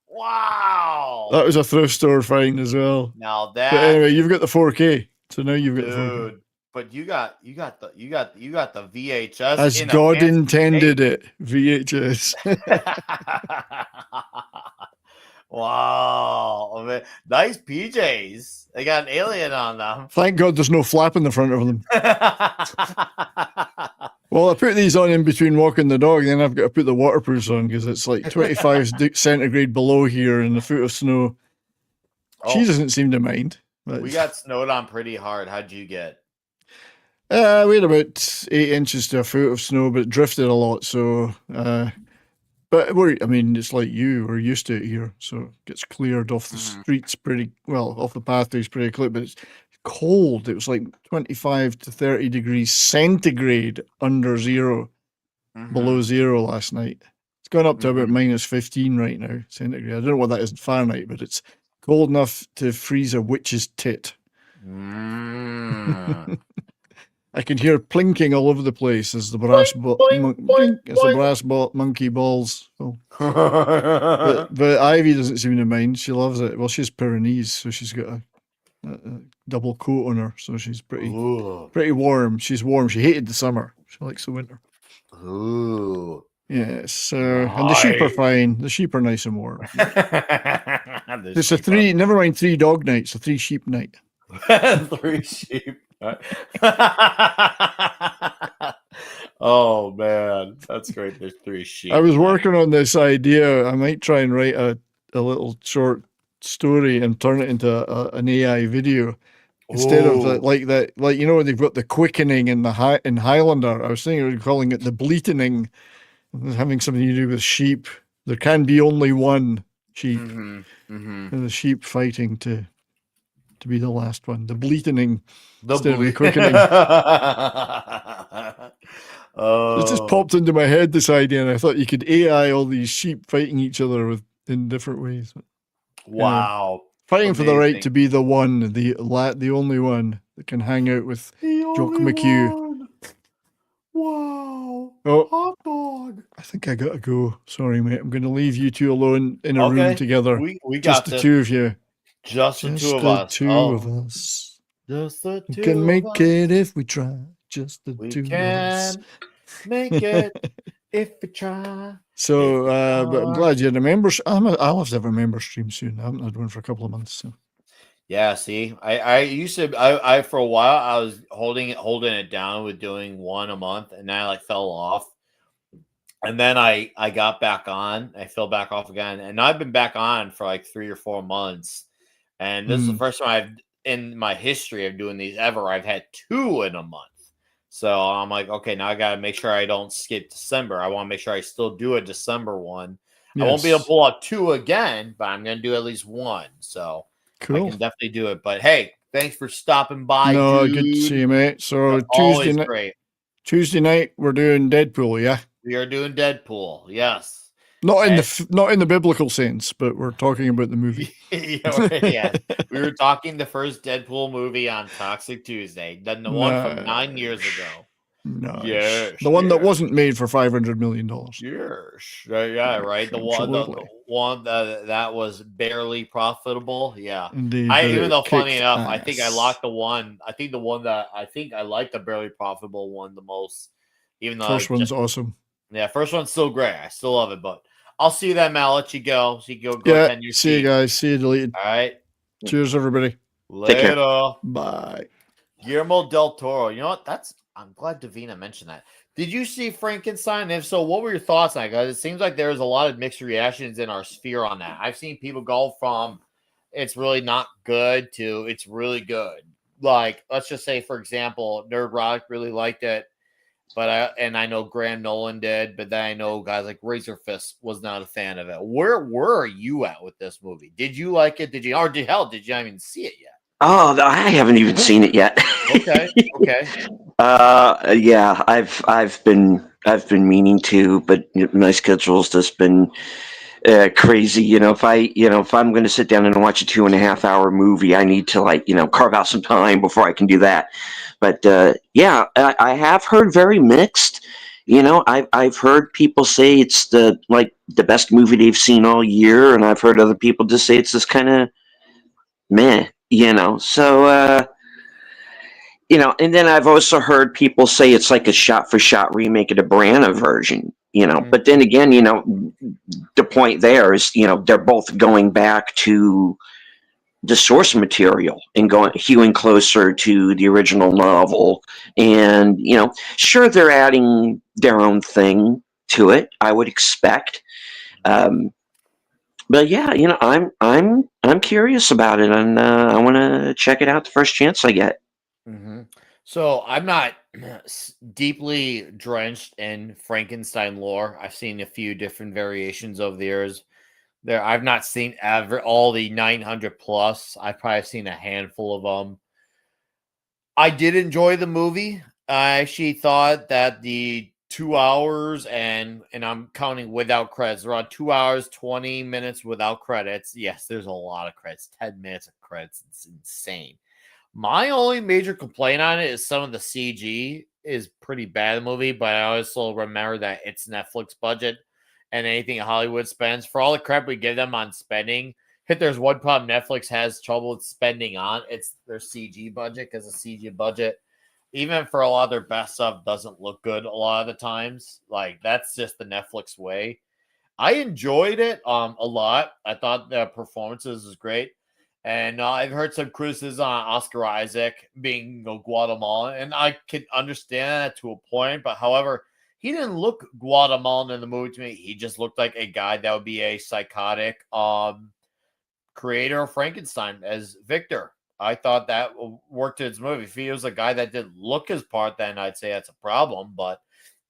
Wow. That was a thrift store find as well. Now that. But anyway, you've got the 4K. So now you've got the 4K. But you got the VHS as God intended it. VHS. Wow, man. Nice PJs. They got an alien on them. Thank God there's no flap in the front of them. Well, I put these on in between walking the dog, then I've got to put the waterproofs on because it's like 25 centigrade below here and a foot of snow. She doesn't seem to mind. But We got snowed on pretty hard. How'd you get? we had about 8 inches to a foot of snow, but it drifted a lot. So, but it's like we're used to it here. So it gets cleared off the streets off the pathways pretty quick, but it's cold. It was like 25 to 30 degrees centigrade under zero, below zero last night. It's gone up to about minus 15 right now, centigrade. I don't know what that is in Fahrenheit, but it's cold enough to freeze a witch's tit. I can hear plinking all over the place as the brass monkey balls. So. but Ivy doesn't seem to mind. She loves it. Well, she's Pyrenees, so she's got a double coat on her, so she's pretty warm. She's warm. She hated the summer. She likes the winter. Ooh. Yes, and the sheep are fine. The sheep are nice and warm. It's a 3 dog nights, a 3 sheep night. 3 sheep. Oh man, that's great. There's 3 sheep. I was working on this idea. I might try and write a little short story and turn it into an AI video instead of like that. Like they've got the quickening in in Highlander. I was thinking of calling it the bleatening, having something to do with sheep. There can be only one sheep, and the sheep fighting to be the last one. The bleatening instead of the quickening. It just popped into my head, this idea, and I thought you could AI all these sheep fighting each other in different ways. Wow. Fighting for the right to be the one, the only one that can hang out with Jock McHugh. Wow. Oh, hot dog. I think I gotta go. Sorry, mate. I'm going to leave you two alone in a room together. We just got the two of you. Just the two of us. Just the two. We can make it if we try. Just the two of us. Make it if we try. So, but I'm glad you had a membership. I'll have to have a member stream soon. I haven't had one for a couple of months. So. Yeah, see, I used to, I for a while I was holding it down with doing one a month, and then I fell off, and then I got back on. I fell back off again, and I've been back on for 3 or 4 months, and this is the first time in my history of doing these ever I've had 2 in a month. So I'm like, okay, now I got to make sure I don't skip December. I want to make sure I still do a December one. Yes. I won't be able to pull out 2 again, but I'm going to do at least 1. So cool. I can definitely do it. But hey, thanks for stopping by. No, good to see you, mate. So Tuesday night, we're doing Deadpool, yeah? We are doing Deadpool, yes. Not in the biblical sense, but we're talking about the movie. Yeah. We were talking the first Deadpool movie on Toxic Tuesday, then the one from 9 years ago. No, yes, the one that wasn't made for $500 million. Yes, yeah, right. The one that was barely profitable. Yeah, indeed. Even though, funny enough, I think I locked the one. I think I like the barely profitable one the most. Even though first one's awesome. Yeah, first one's still great. I still love it, but I'll see you then, Mal. I'll let you go. So you go attend your see you guys. See you deleted. All right. Cheers, everybody. Later. Bye. Guillermo del Toro. You know what? I'm glad Davina mentioned that. Did you see Frankenstein? If so, what were your thoughts on it? Because it seems like there's a lot of mixed reactions in our sphere on that. I've seen people go from it's really not good to it's really good. Like, let's just say, for example, Nerd Rock really liked it. But I know Graham Nolan did, but then I know guys like Razor Fist was not a fan of it. Where are you at with this movie? Did you like it? Did you not even see it yet? Oh, I haven't even seen it yet. Okay. Yeah, I've been meaning to, but my schedule's just been crazy. If I'm going to sit down and watch a 2.5 hour movie, I need to carve out some time before I can do that. But yeah, I have heard very mixed. I've heard people say it's the best movie they've seen all year, and I've heard other people just say it's just kind of meh. So and then I've also heard people say it's like a shot-for-shot remake of the Branagh version. But then again, the point there is, they're both going back to the source material and going hewing closer to the original novel. And sure, they're adding their own thing to it, I would expect. Um, but yeah, I'm curious about it, and I want to check it out the first chance I get. Mm-hmm. So I'm not deeply drenched in Frankenstein lore. I've seen a few different variations over the years. I've not seen all the 900 plus. I've probably seen a handful of them. I did enjoy the movie. I actually thought that the 2 hours and I'm counting without credits, around 2 hours, 20 minutes without credits. Yes, there's a lot of credits, 10 minutes of credits. It's insane. My only major complaint on it is some of the CG is pretty bad in the movie, but I also remember that it's Netflix budget and anything Hollywood spends. For all the crap we give them on spending, if there's one problem Netflix has trouble with spending on, it's their CG budget, because the CG budget, even for a lot of their best stuff, doesn't look good a lot of the times. Like, that's just the Netflix way. I enjoyed it a lot. I thought the performances was great. And I've heard some criticism on Oscar Isaac being Guatemalan, and I can understand that to a point. But however, he didn't look Guatemalan in the movie to me. He just looked like a guy that would be a psychotic creator of Frankenstein as Victor. I thought that worked in his movie. If he was a guy that didn't look his part, then I'd say that's a problem. But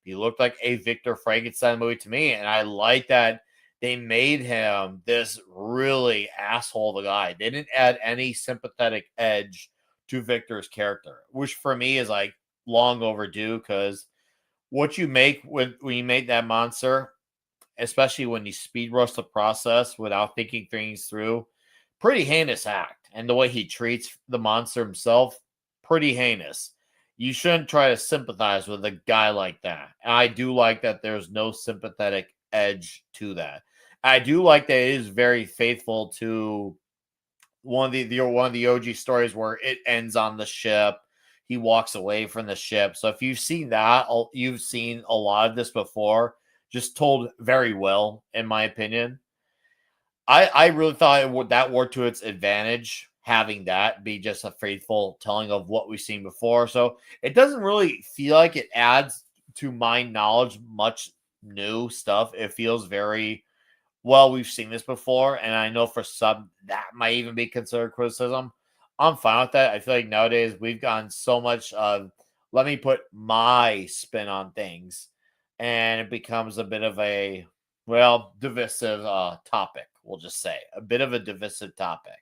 he looked like a Victor Frankenstein movie to me, and I like that they made him this really asshole guy. They didn't add any sympathetic edge to Victor's character, which for me is like long overdue, because what you make when you make that monster, especially when you speed rush the process without thinking things through, pretty heinous act. And the way he treats the monster himself, pretty heinous. You shouldn't try to sympathize with a guy like that. And I do like that there's no sympathetic edge to that. I do like that it is very faithful to one of the OG stories where it ends on the ship. He walks away from the ship. So if you've seen that, you've seen a lot of this before, just told very well, in my opinion. I really thought that worked to its advantage, having that be just a faithful telling of what we've seen before. So it doesn't really feel like it adds to my knowledge much new stuff. It feels very well, we've seen this before, and I know for some that might even be considered criticism. I'm fine with that. I feel like nowadays we've gotten so much of let me put my spin on things, and it becomes a bit of a divisive topic. We'll just say a bit of a divisive topic.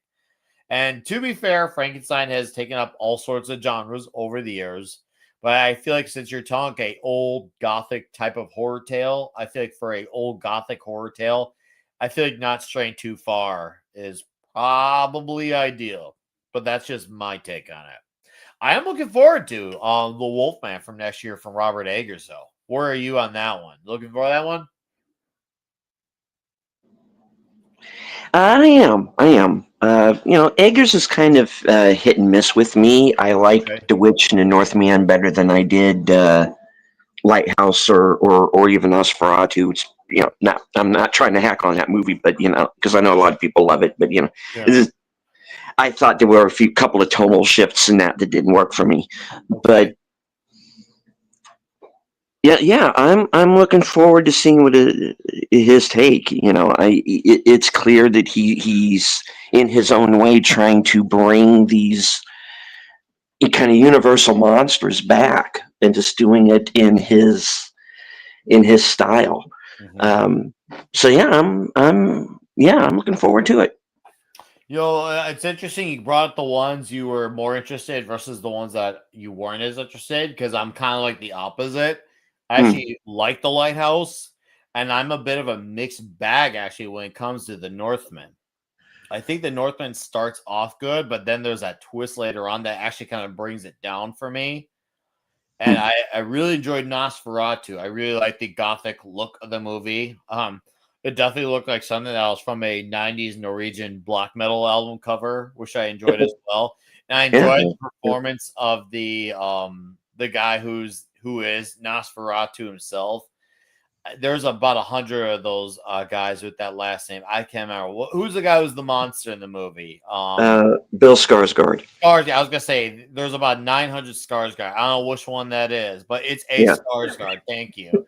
And to be fair, Frankenstein has taken up all sorts of genres over the years. But I feel like since you're telling a old gothic type of horror tale, I feel like for a old gothic horror tale, I feel like not straying too far is probably ideal. But that's just my take on it. I am looking forward to The Wolfman from next year from Robert Eggers, though. Where are you on that one? Looking for that one? I am. Eggers is kind of hit and miss with me. I like Okay. The Witch and the Northman better than I did Lighthouse or even Nosferatu. It's, I'm not trying to hack on that movie, but because I know a lot of people love it, but Yeah. I thought there were a couple of tonal shifts in that didn't work for me. Okay. But yeah, I'm looking forward to seeing what his take. It's clear that he's in his own way trying to bring these kind of universal monsters back and just doing it in his style. Mhm. So yeah, I'm looking forward to it. It's interesting you brought up the ones you were more interested versus the ones that you weren't as interested, because I'm kind of like the opposite. I actually like The Lighthouse, and I'm a bit of a mixed bag actually when it comes to The Northman. I think The Northman starts off good, but then there's that twist later on that actually kind of brings it down for me. And I really enjoyed Nosferatu. I really like the gothic look of the movie. It definitely looked like something that was from a 90s Norwegian black metal album cover, which I enjoyed as well. And I enjoyed the performance of the guy who is Nosferatu himself. there's about 100 of those guys with that last name. I can't remember who's the guy who's the monster in the movie. Bill Skarsgård. Skarsgård. I was gonna say there's about 900 Skarsgård. I don't know which one that is, but it's a Yeah. Skarsgård. Thank you.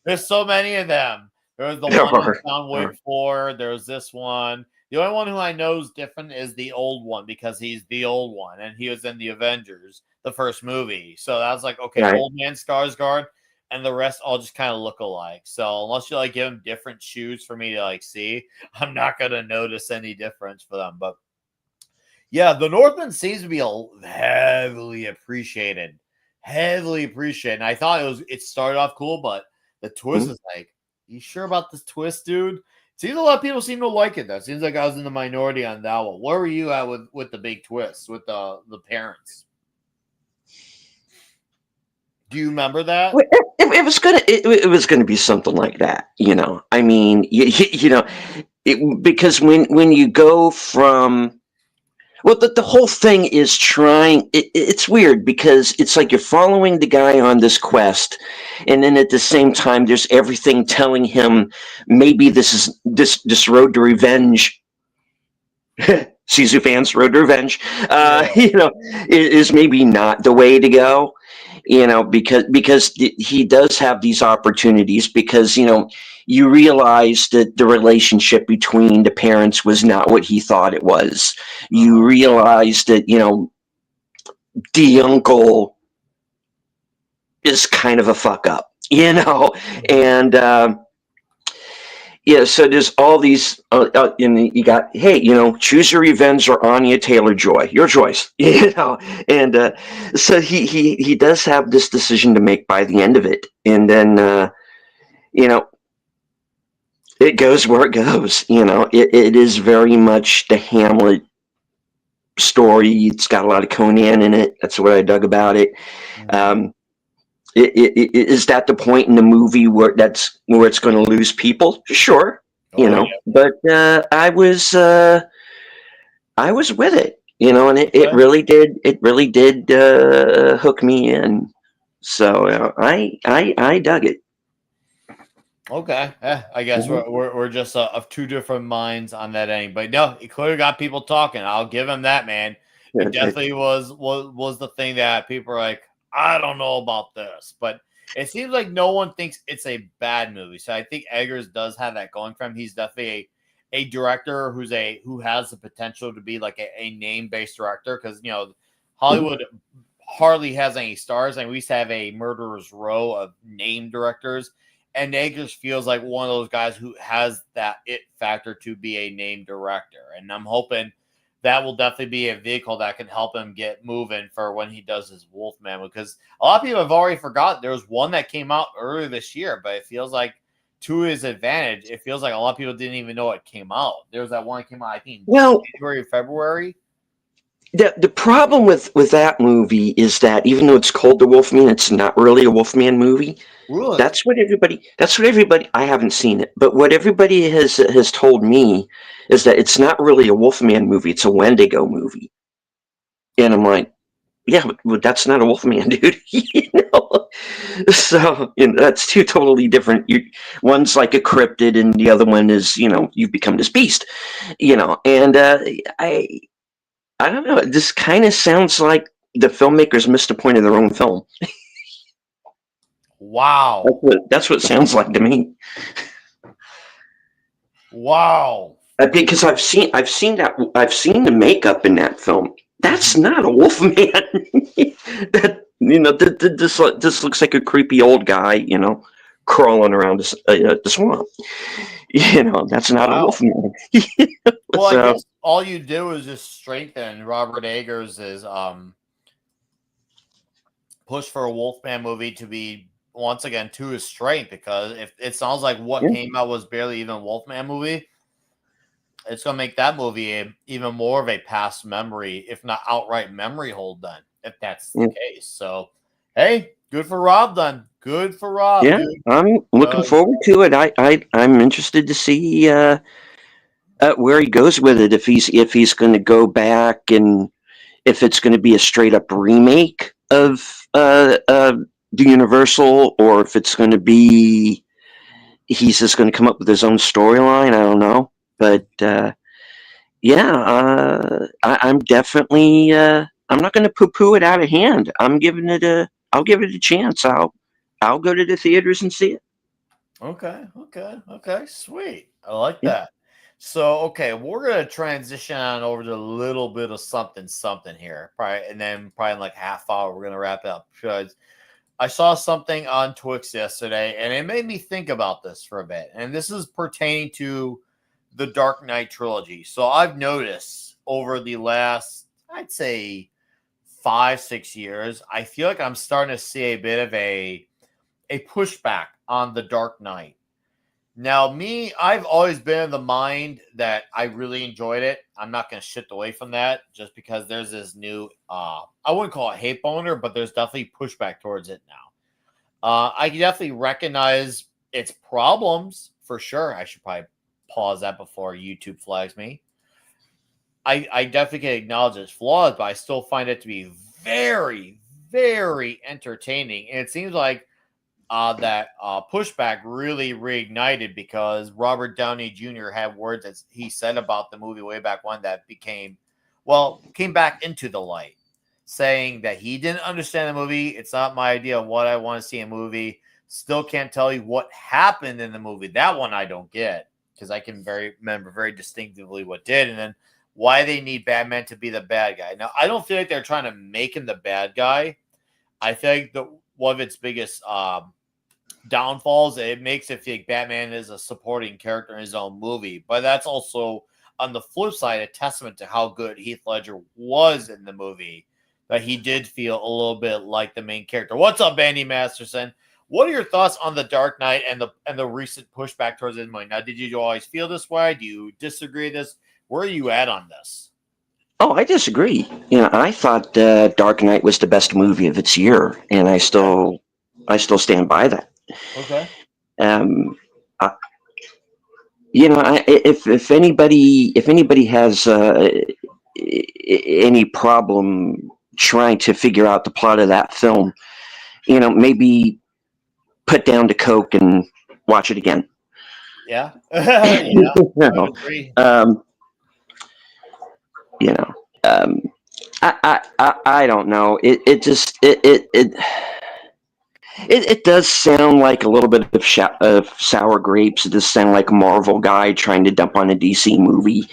There's so many of them. There's the There one are. in John Wick 4. There's this one. The only one who I know is different is the old one because he's the old one and he was in the Avengers, the first movie. So that was like, okay, Right. old man Skarsgård, and the rest all just kind of look alike. So unless you like give them different shoes for me to like see, I'm not gonna notice any difference for them. But yeah, the Northman seems to be heavily appreciated. Heavily appreciated. And I thought it started off cool, but the twist is like, you sure about this twist, dude? Seems a lot of people seem to like it though. Seems like I was in the minority on that one. Where were you at with the big twist with the parents? Do you remember that? It was gonna it was gonna be something like that, you know. I mean, you know, because when you go from well, the whole thing is trying. It's weird because it's like you're following the guy on this quest, and then at the same time, there's everything telling him maybe this road to revenge. Sisu fans, road to revenge. You know, is maybe not the way to go. You know, because he does have these opportunities. Because you know, you realize that the relationship between the parents was not what he thought it was. You realize that, you know, the uncle is kind of a fuck up, you know, and yeah, so there's all these, and you got, hey, you know, choose your revenge or Anya Taylor-Joy, your choice, you know, and so he does have this decision to make by the end of it, and then you know, it goes where it goes. You know, it is very much the Hamlet story. It's got a lot of Conan in it. That's what I dug about it. Is that the point in the movie where it's going to lose people? Sure, you know. Yeah. But I was with it, you know, and it really did hook me in. So I dug it. Okay, I guess we're just of two different minds on that end, but no, it clearly got people talking. I'll give him that, man. It definitely was the thing that people are like, I don't know about this, but it seems like no one thinks it's a bad movie. So I think Eggers does have that going for him. He's definitely a director who has the potential to be like a name-based director, because you know Hollywood hardly has any stars, and we used to have a murderer's row of name directors. And Eggers feels like one of those guys who has that it factor to be a name director. And I'm hoping that will definitely be a vehicle that can help him get moving for when he does his Wolfman. Because a lot of people have already forgotten there was one that came out earlier this year, but it feels like to his advantage, it feels like a lot of people didn't even know it came out. There was that one that came out, I think, January, February. The problem with that movie is that even though it's called The Wolfman, it's not really a Wolfman movie. Really? That's what everybody. I haven't seen it, but what everybody has told me is that it's not really a Wolfman movie. It's a Wendigo movie, and I'm like, yeah, but that's not a Wolfman, dude. You know? So you know, that's two totally different. One's like a cryptid, and the other one is, you know, you've become this beast. You know, and I don't know. This kind of sounds like the filmmakers missed a point in their own film. Wow. That's what it sounds like to me. Wow. Because I've seen the makeup in that film. That's not a Wolfman. That, you know, this looks like a creepy old guy, you know, crawling around the swamp. You know, that's not a Wolfman. Well, so, I guess all you do is just strengthen Robert Eggers' push for a Wolfman movie to be once again to his strength, because if it sounds like what came out was barely even a Wolfman movie, it's gonna make that movie even more of a past memory, if not outright memory hold then, if that's the case. So hey, good for Rob then. Good for Rob. Yeah, dude. I'm looking forward to it. I'm interested to see where he goes with it. If he's going to go back, and if it's going to be a straight up remake of the Universal, or if it's going to be, he's just going to come up with his own storyline. I don't know, but I'm definitely. I'm not going to poo-poo it out of hand. I'll give it a chance. I'll go to the theaters and see it. Okay, sweet. I like Yeah. that. So, okay, we're gonna transition on over to a little bit of something here, probably, and then probably in like half hour we're gonna wrap up because I saw something on Twix yesterday, and it made me think about this for a bit. And this is pertaining to the Dark Knight trilogy. So I've noticed over the last, I'd say, 5-6 years, I feel like I'm starting to see a bit of a pushback on the Dark Knight. Now, me, I've always been in the mind that I really enjoyed it. I'm not going to shift away from that just because there's this new, I wouldn't call it hate boner, but there's definitely pushback towards it now. I can definitely recognize its problems for sure. I should probably pause that before YouTube flags me. I definitely can acknowledge its flaws, but I still find it to be very, very entertaining. And it seems like that pushback really reignited because Robert Downey Jr. had words that he said about the movie way back when that came back into the light, saying that he didn't understand the movie. It's not my idea of what I want to see in a movie. Still can't tell you what happened in the movie. That one I don't get because I can remember very distinctively what did, and then why they need Batman to be the bad guy. Now, I don't feel like they're trying to make him the bad guy. I think that one of its biggest downfalls, it makes it feel like Batman is a supporting character in his own movie. But that's also, on the flip side, a testament to how good Heath Ledger was in the movie, that he did feel a little bit like the main character. What's up, Andy Masterson? What are your thoughts on the Dark Knight and the recent pushback towards it? Now, did you always feel this way? Do you disagree with this? Where are you at on this? Oh, I disagree. I thought Dark Knight was the best movie of its year, and I still stand by that. Okay. If anybody has any problem trying to figure out the plot of that film, maybe put down the Coke and watch it again. Yeah. Yeah. I agree. I don't know. It does sound like a little bit of sour grapes. It does sound like a Marvel guy trying to dump on a DC movie.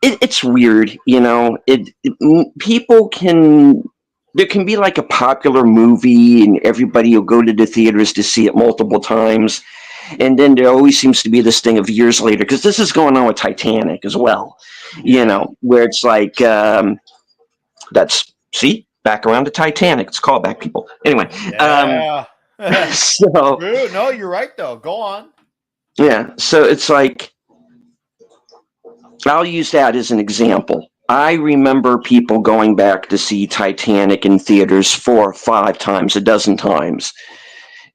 It's weird. There can be like a popular movie and everybody will go to the theaters to see it multiple times. And then there always seems to be this thing of years later, because this is going on with Titanic as well, where it's like, back around to Titanic. It's callback, people. Anyway. Yeah. So, True. No, you're right, though. Go on. Yeah. So it's like, I'll use that as an example. I remember people going back to see Titanic in theaters 4 or 5 times, a dozen times.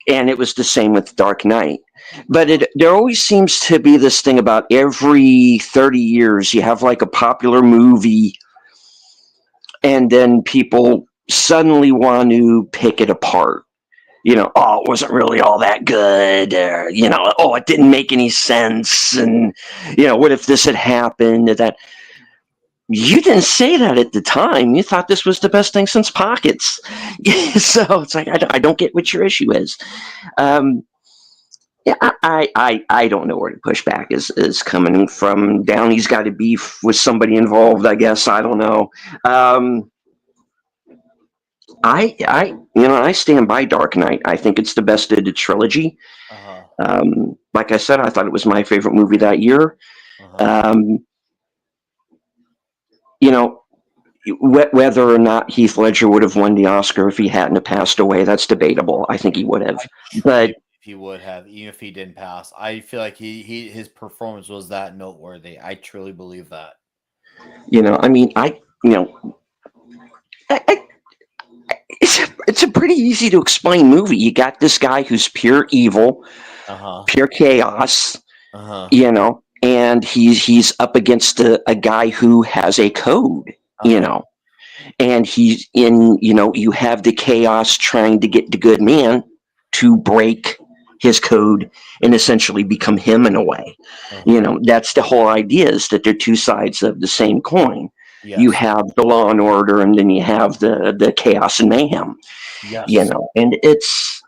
And it was the same with Dark Knight. But there always seems to be this thing about every 30 years, you have like a popular movie, and then people suddenly want to pick it apart. It wasn't really all that good. Or, it didn't make any sense. And, what if this had happened? That you didn't say that at the time. You thought this was the best thing since Pockets. So it's like, I don't get what your issue is. I don't know where the pushback is coming from. Downey's got to beef with somebody involved, I guess. I don't know. I stand by Dark Knight. I think it's the best of the trilogy. Like I said, I thought it was my favorite movie that year. Whether or not Heath Ledger would have won the Oscar if he hadn't have passed away, that's debatable. I think he would have, but he would have, even if he didn't pass. I feel like his performance was that noteworthy. I truly believe that. It's a pretty easy to explain movie. You got this guy who's pure evil, pure chaos, and he's up against a guy who has a code, and he's in, you have the chaos trying to get the good man to break his code and essentially become him in a way. That's the whole idea, is that they're two sides of the same coin. Yes. You have the law and order, and then you have the chaos and mayhem. Yes. And it's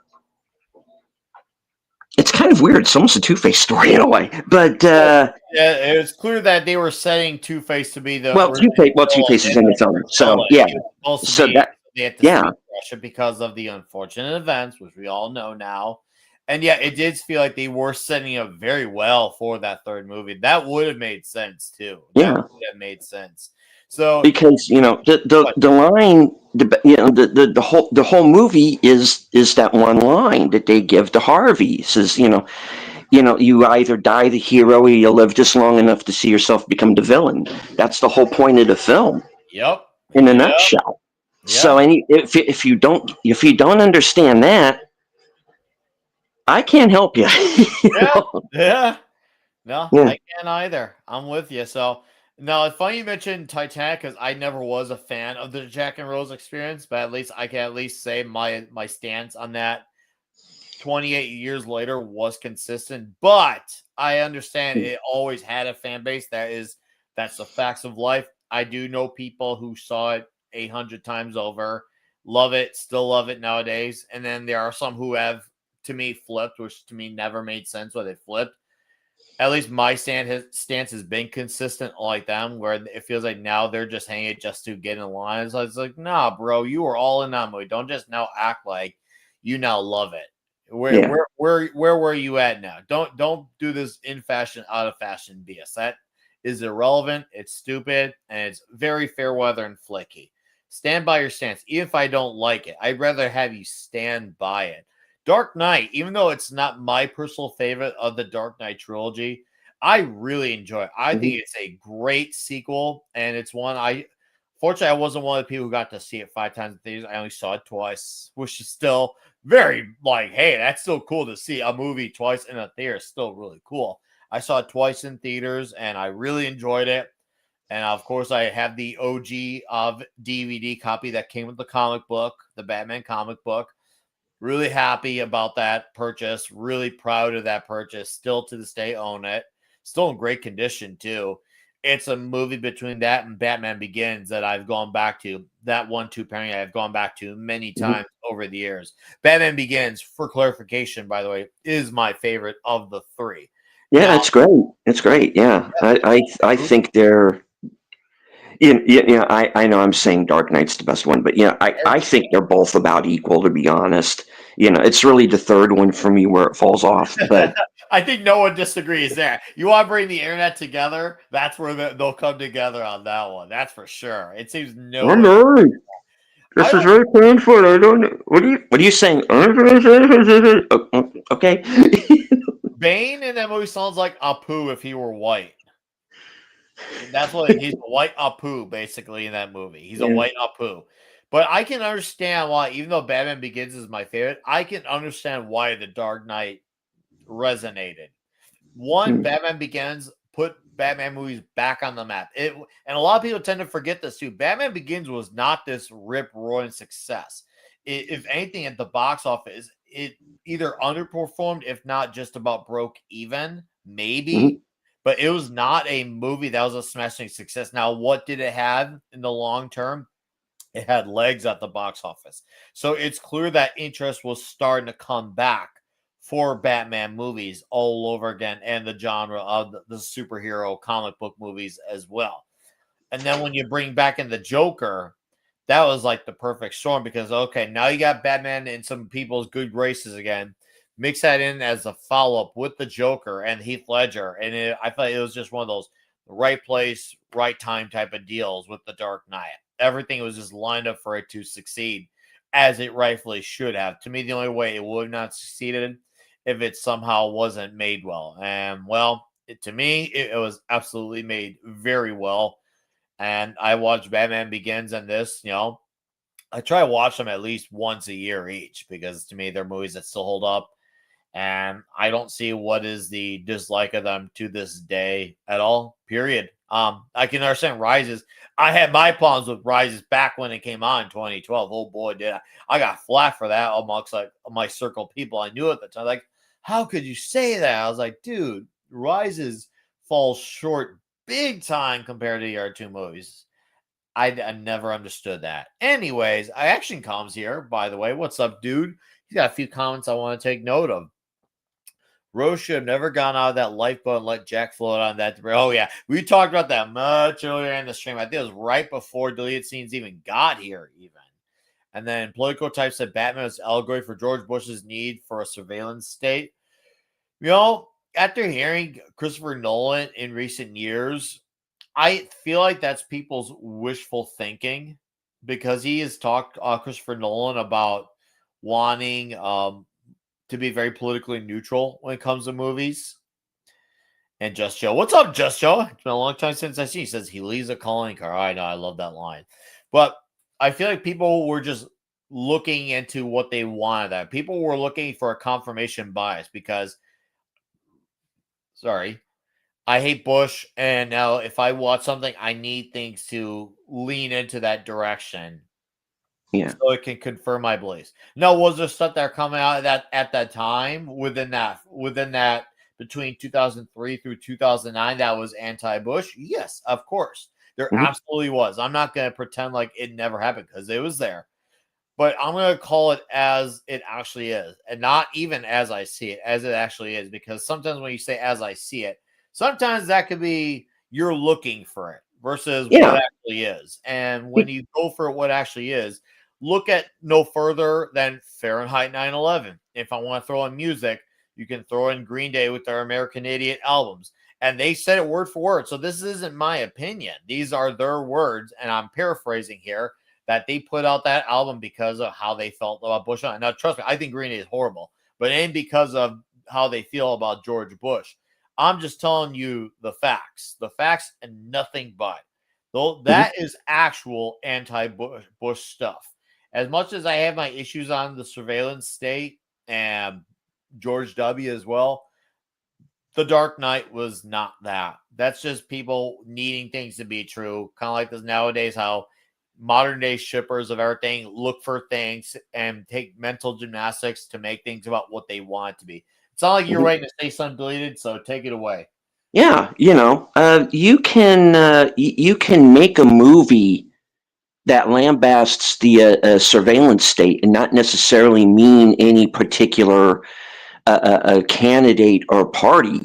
kind of weird. It's almost a Two-Face story in a way, but yeah, it was clear that they were setting Two-Face to be the Two-Face is in its own. So they had to rush it because of the unfortunate events, which we all know now. And yeah, it did feel like they were setting up very well for that third movie. That would have made sense too. That would have made sense. So because the line, the whole movie is that one line that they give to Harvey. Says you either die the hero or you live just long enough to see yourself become the villain. That's the whole point of the film. Yep. In a nutshell. Yep. So if you don't understand that, I can't help you. Yeah. No, I can't either. I'm with you. So now it's funny you mentioned Titanic, because I never was a fan of the Jack and Rose experience, but at least I can say my stance on that 28 years later was consistent. But I understand it always had a fan base. That's the facts of life. I do know people who saw it 800 times over, love it, still love it nowadays. And then there are some who have, to me, flipped, which to me never made sense why they flipped. At least my stance has been consistent like them, where it feels like now they're just hanging it just to get in line. So it's like, nah, bro, you were all in that movie. Don't just now act like you now love it. Where were you at now? Don't do this in fashion, out of fashion BS. That is irrelevant. It's stupid, and it's very fair weather and flicky. Stand by your stance. Even if I don't like it, I'd rather have you stand by it. Dark Knight, even though it's not my personal favorite of the Dark Knight trilogy, I really enjoy it. I think it's a great sequel, and it's one fortunately, I wasn't one of the people who got to see it 5 times in theaters. I only saw it twice, which is still very hey, that's still cool to see a movie twice in a theater. It's still really cool. I saw it twice in theaters, and I really enjoyed it. And of course, I have the OG of DVD copy that came with the comic book, the Batman comic book. Really happy about that purchase. Really proud of that purchase. Still to this day own it. Still in great condition too. It's a movie between that and Batman Begins that I've gone back to. That 1-2 pairing I've gone back to many times over the years. Batman Begins, for clarification, by the way, is my favorite of the 3. Yeah, it's great. It's great. Yeah, I think they're. I know I'm saying Dark Knight's the best one, but I think they're both about equal, to be honest. It's really the third one for me where it falls off. But I think no one disagrees there. You want to bring the internet together? That's where they'll come together on that one. That's for sure. It seems no. I know. This is very painful. I don't know. What are you saying? Okay. Bane in that movie sounds like Apu if he were white. That's what he's a white Apu basically in that movie. He's a white Apu. But I can understand why, even though Batman Begins is my favorite, I can understand why The Dark Knight resonated. One, Batman Begins put Batman movies back on the map. And a lot of people tend to forget this too. Batman Begins was not this rip-roaring success. If anything, at the box office, it either underperformed, if not just about broke even, maybe. But it was not a movie that was a smashing success. Now, what did it have in the long term? It had legs at the box office. So it's clear that interest was starting to come back for Batman movies all over again, and the genre of the superhero comic book movies as well. And then when you bring back in the Joker, that was like the perfect storm, because, okay, now you got Batman in some people's good graces again. Mix that in as a follow-up with the Joker and Heath Ledger. And I thought it was just one of those right place, right time type of deals with the Dark Knight. Everything was just lined up for it to succeed, as it rightfully should have. To me, the only way it would have not succeeded if it somehow wasn't made well. And, well, to me, it was absolutely made very well. And I watched Batman Begins and this, I try to watch them at least once a year each, because to me, they're movies that still hold up. and I don't see what is the dislike of them to this day at all. Period. I can understand Rises. I had my problems with Rises back when it came out in 2012. Oh boy, did I got flack for that amongst like my circle of people I knew at the time. Like, how could you say that? I was like, dude, Rises falls short big time compared to the other two movies. I never understood that. Anyways, Action comes here, by the way. What's up, dude? He's got a few comments I want to take note of. Rose should have never gone out of that lifeboat and let Jack float on that debris. Oh, yeah. We talked about that much earlier in the stream. I think it was right before deleted scenes even got here, even. And then Politico Type said Batman was allegory for George Bush's need for a surveillance state. You know, after hearing Christopher Nolan in recent years, I feel like that's people's wishful thinking because he has talked, Christopher Nolan, about wanting to be very politically neutral when it comes to movies. And Just Joe, what's up, Just Joe? It's been a long time since I seen. He says he leaves a calling car. I know, I love that line. But I feel like people were just looking into what they wanted. That people were looking for a confirmation bias because, sorry, I hate Bush, and now if I watch something, I need things to lean into that direction. Yeah. So it can confirm my beliefs. No, was there stuff that are coming out at that time within that between 2003 through 2009 that was anti-Bush? Yes, of course. There absolutely was. I'm not going to pretend like it never happened because it was there. But I'm going to call it as it actually is, and not even as I see it, as it actually is, because sometimes when you say as I see it, sometimes that could be you're looking for it versus what actually is. And when you go for what actually is, look at no further than Fahrenheit 9/11. If I want to throw in music, you can throw in Green Day with their American Idiot albums. And they said it word for word. So this isn't my opinion. These are their words. And I'm paraphrasing here that they put out that album because of how they felt about Bush. Now, trust me, I think Green Day is horrible, but it ain't because of how they feel about George Bush. I'm just telling you the facts and nothing but. Though that is actual anti-Bush stuff. As much as I have my issues on the surveillance state and George W. as well, The Dark Knight was not that. That's just people needing things to be true. Kind of like this nowadays, how modern day shippers of everything look for things and take mental gymnastics to make things about what they want it to be. It's not like you're waiting to say something deleted, so take it away. Yeah, you can make a movie that lambasts the surveillance state and not necessarily mean any particular candidate or party.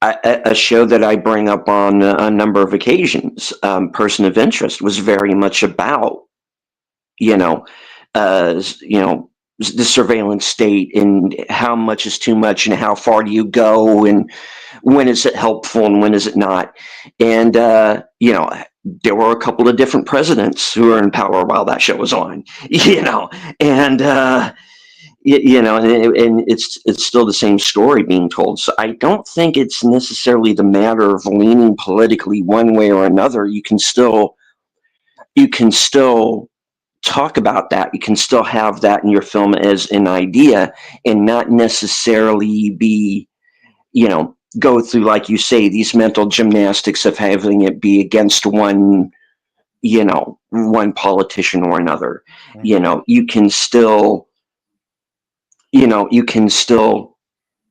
A show that I bring up on a number of occasions, Person of Interest, was very much about the surveillance state and how much is too much and how far do you go and when is it helpful and when is it not. And there were a couple of different presidents who were in power while that show was on, and it's still the same story being told. So I don't think it's necessarily the matter of leaning politically one way or another. You can still talk about that. You can still have that in your film as an idea and not necessarily be, go through, like you say, these mental gymnastics of having it be against one politician or another. You can still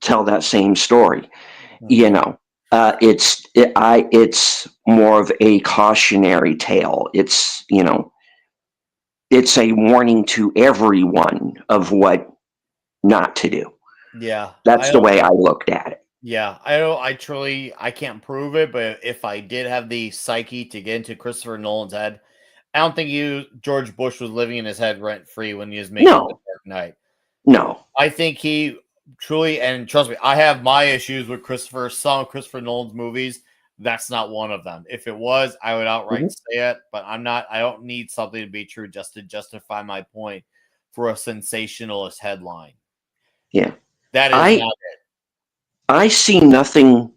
tell that same story. It's more of a cautionary tale. It's a warning to everyone of what not to do. Yeah. That's the way I looked at it. Yeah. I can't prove it, but if I did have the psyche to get into Christopher Nolan's head, I don't think George Bush was living in his head rent-free when he was making The Dark Knight. No. I think he truly, and trust me, I have my issues with some of Christopher Nolan's movies. That's not one of them. If it was, I would outright say it, but I don't need something to be true just to justify my point for a sensationalist headline. Yeah. That is not it. I see nothing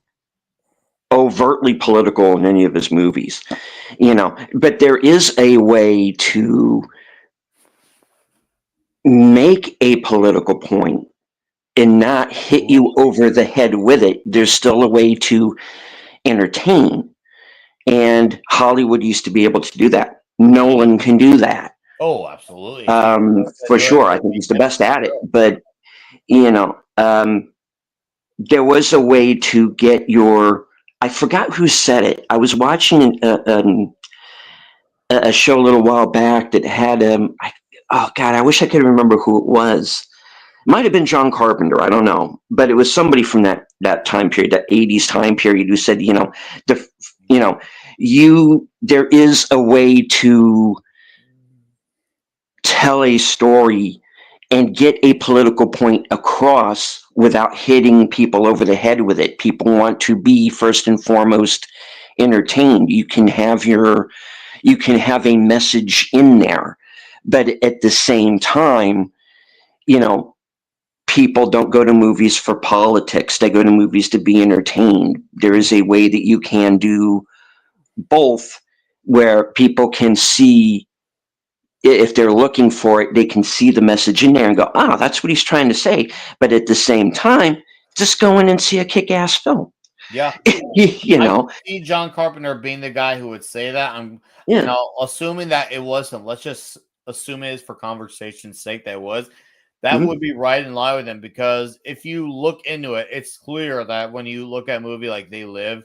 overtly political in any of his movies, but there is a way to make a political point and not hit you over the head with it. There's still a way to entertain. And Hollywood used to be able to do that. Nolan can do that. Oh, absolutely. For sure. I think he's the best at it. But, there was a way to get your. I forgot who said it. I was watching a show a little while back that had oh God, I wish I could remember who it was. It might have been John Carpenter. I don't know, but it was somebody from that time period, that 80s time period, who said, there is a way to tell a story and get a political point across without hitting people over the head with it. People want to be first and foremost entertained. You can have a message in there, but at the same time, people don't go to movies for politics. They go to movies to be entertained. There is a way that you can do both, where people can see, if they're looking for it, they can see the message in there and go, oh, that's what he's trying to say. But at the same time, just go in and see a kick-ass film. Yeah. I see John Carpenter being the guy who would say that. I'm assuming that it wasn't. Let's just assume it is for conversation's sake that it was. That would be right in line with him, because if you look into it, it's clear that when you look at a movie like They Live,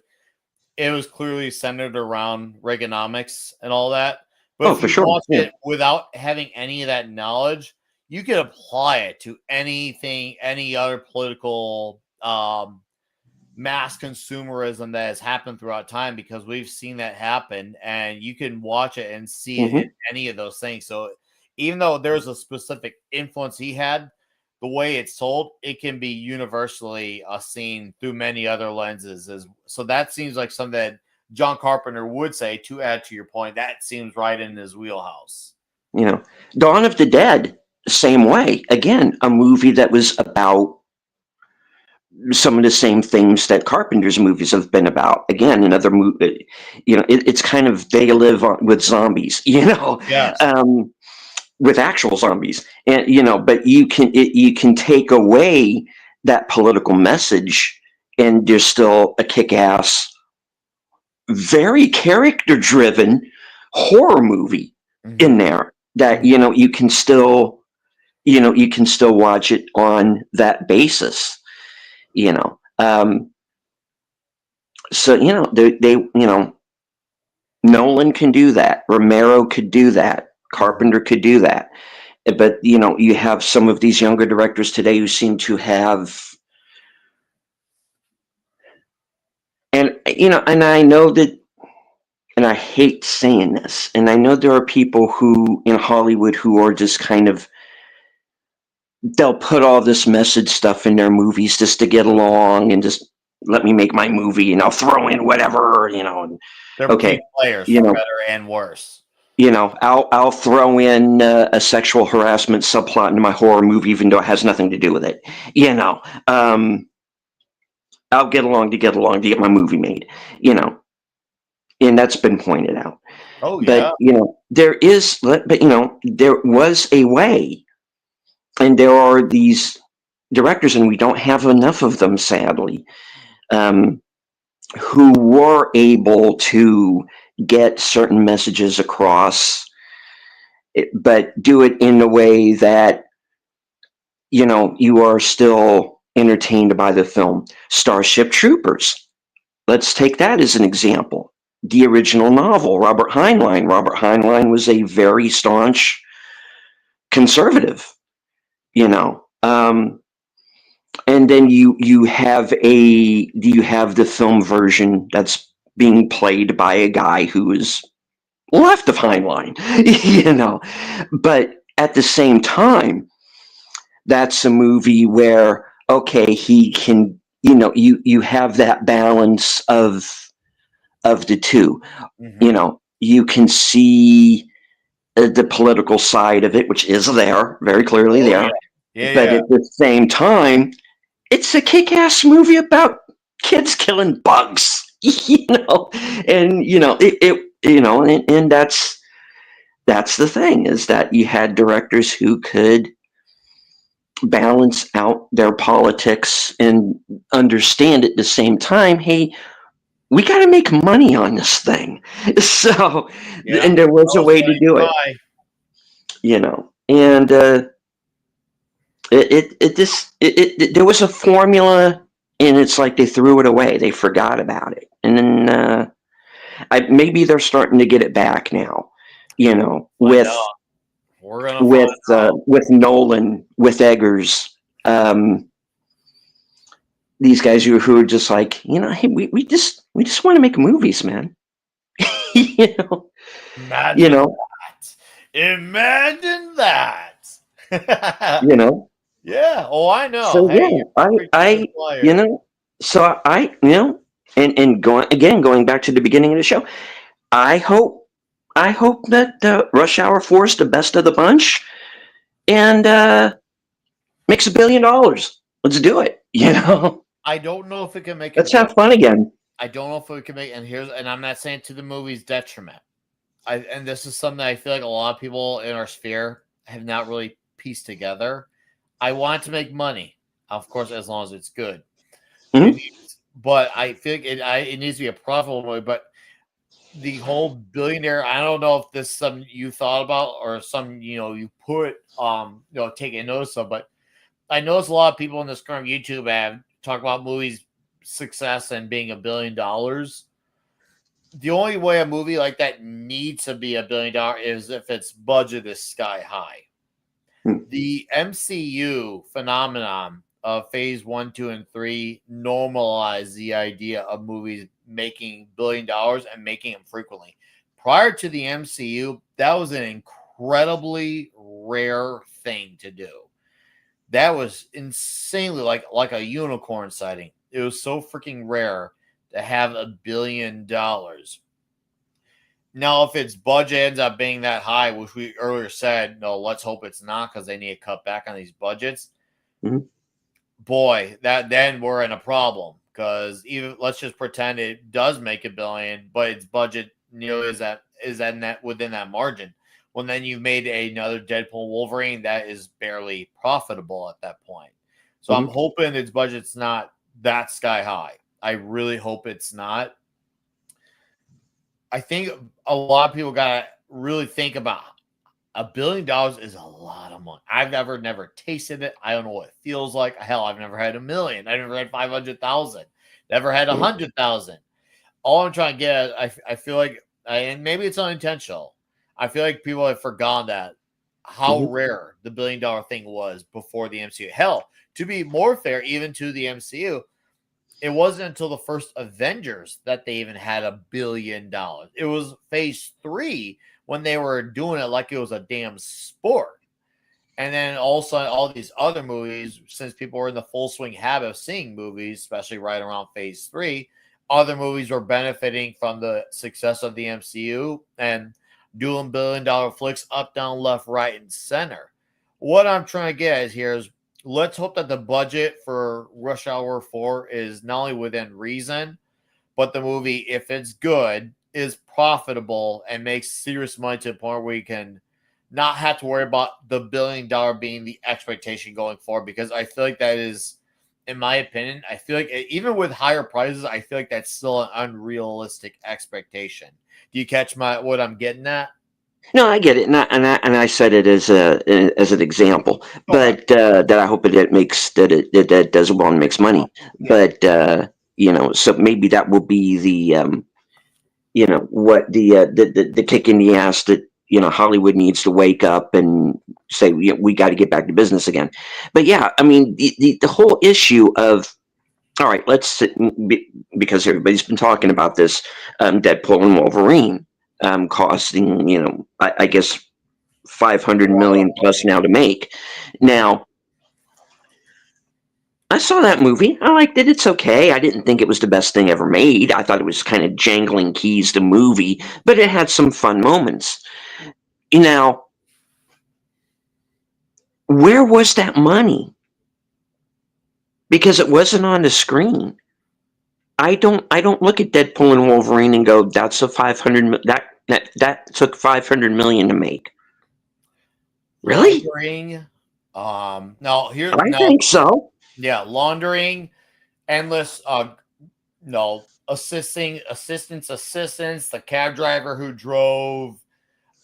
it was clearly centered around Reaganomics and all that. But if you watch it without having any of that knowledge, you can apply it to anything, any other political mass consumerism that has happened throughout time, because we've seen that happen, and you can watch it and see it in any of those things. So even though there's a specific influence he had, the way it's told, it can be universally seen through many other lenses. So that seems like something that John Carpenter would say, to add to your point. That seems right in his wheelhouse. Dawn of the Dead, same way. Again, a movie that was about some of the same things that Carpenter's movies have been about. Again, another movie, it's kind of, they live with zombies, Yes. With actual zombies, and but you can take away that political message, and there's still a kick-ass, very character-driven horror movie in there that you can still watch it on that basis. So they Nolan can do that. Romero could do that. Carpenter could do that. But you have some of these younger directors today who seem to have, and I know that, and I hate saying this, and I know there are people who in Hollywood who are just kind of, they'll put all this message stuff in their movies just to get along, and just let me make my movie, and I'll throw in whatever, and they're okay, players, for better and worse. I'll throw in a sexual harassment subplot into my horror movie, even though it has nothing to do with it. I'll get along to get my movie made. And that's been pointed out. Oh yeah. But there was a way, and there are these directors, and we don't have enough of them, sadly, who were able to get certain messages across, but do it in a way that you are still entertained by the film. Starship Troopers, let's take that as an example. The original novel, Robert Heinlein was a very staunch conservative, and then you have the film version that's being played by a guy who is left of Heinlein, But at the same time, that's a movie where, okay, he can, you have that balance of the two. You can see the political side of it, which is there, very clearly there. But at the same time, it's a kick-ass movie about kids killing bugs. And and that's the thing, is that you had directors who could balance out their politics and understand at the same time, hey, we got to make money on this thing. So, Yeah, and there was I a was way to gonna do it, try. and there was a formula, and it's like they threw it away. They forgot about it, and then maybe they're starting to get it back now. Find out. We're gonna with find out. with Nolan, with Eggers, these guys who are just like, hey, we just want to make movies, man. you know, Imagine you know, Imagine that. Yeah. Oh, I know. So Hey, yeah, you're a pretty good player. so and going back to the beginning of the show, I hope that Rush Hour 4 is the best of the bunch, and makes $1 billion. Let's do it. I don't know if it can make Let's have fun again. I don't know if it can make, and I'm not saying to the movie's detriment. And this is something I feel like a lot of people in our sphere have not really pieced together. I want to make money, of course, as long as it's good. Mhm. But I feel like it needs to be a profitable movie. But the whole billionaire, I don't know if this is something you thought about or some you put taking notice of, but I notice a lot of people in this current YouTube have talk about movies success and being $1 billion. The only way a movie like that needs to be $1 billion is if its budget is sky high. The MCU phenomenon of phase 1, 2, and 3 normalized the idea of movies making $1 billion and making them frequently. Prior to the MCU, that was an incredibly rare thing to do. That was insanely like a unicorn sighting. It was so freaking rare to have $1 billion. Now, if its budget ends up being that high, which we earlier said, no, let's hope it's not because they need to cut back on these budgets. Mm-hmm. Boy, then we're in a problem because even let's just pretend it does make $1 billion, but its budget is that within that margin. Well, then you've made another Deadpool Wolverine that is barely profitable at that point. So I'm hoping its budget's not that sky high. I really hope it's not. I think a lot of people got to really think about $1 billion is a lot of money. I've never tasted it. I don't know what it feels like. Hell, I've never had $1 million. I've never had 500,000. Never had 100,000. All I'm trying to get at, I feel like, and maybe it's unintentional. I feel like people have forgotten that how rare the $1 billion thing was before the MCU. Hell, to be more fair, even to the MCU, it wasn't until the first Avengers that they even had $1 billion. It was phase 3 when they were doing it like it was a damn sport. And then also all these other movies, since people were in the full swing habit of seeing movies, especially right around phase 3, other movies were benefiting from the success of the MCU and doing $1 billion flicks up, down, left, right, and center. What I'm trying to get here is let's hope that the budget for Rush Hour 4 is not only within reason, but the movie, if it's good, is profitable and makes serious money to the point where you can not have to worry about the $1 billion being the expectation going forward. Because I feel like that is, in my opinion, I feel like even with higher prices, I feel like that's still an unrealistic expectation. Do you catch what I'm getting at? No, I get it, and I said it as an example, but that I hope it makes that does well and makes money. Yeah. But so maybe that will be the what the kick in the ass that Hollywood needs to wake up and say we got to get back to business again. But yeah, I mean the whole issue of all right, because everybody's been talking about this Deadpool and Wolverine. Costing, I guess 500 million plus now to make. Now, I saw that movie. I liked it. It's okay. I didn't think it was the best thing ever made. I thought it was kind of jangling keys to movie, but it had some fun moments. Now, where was that money? Because it wasn't on the screen. I don't look at Deadpool and Wolverine and go, that's a 500 that took 500 million to make. Really? Bring No, here, I no, think so. yeah, laundering, endless, no, assistants, the cab driver who drove,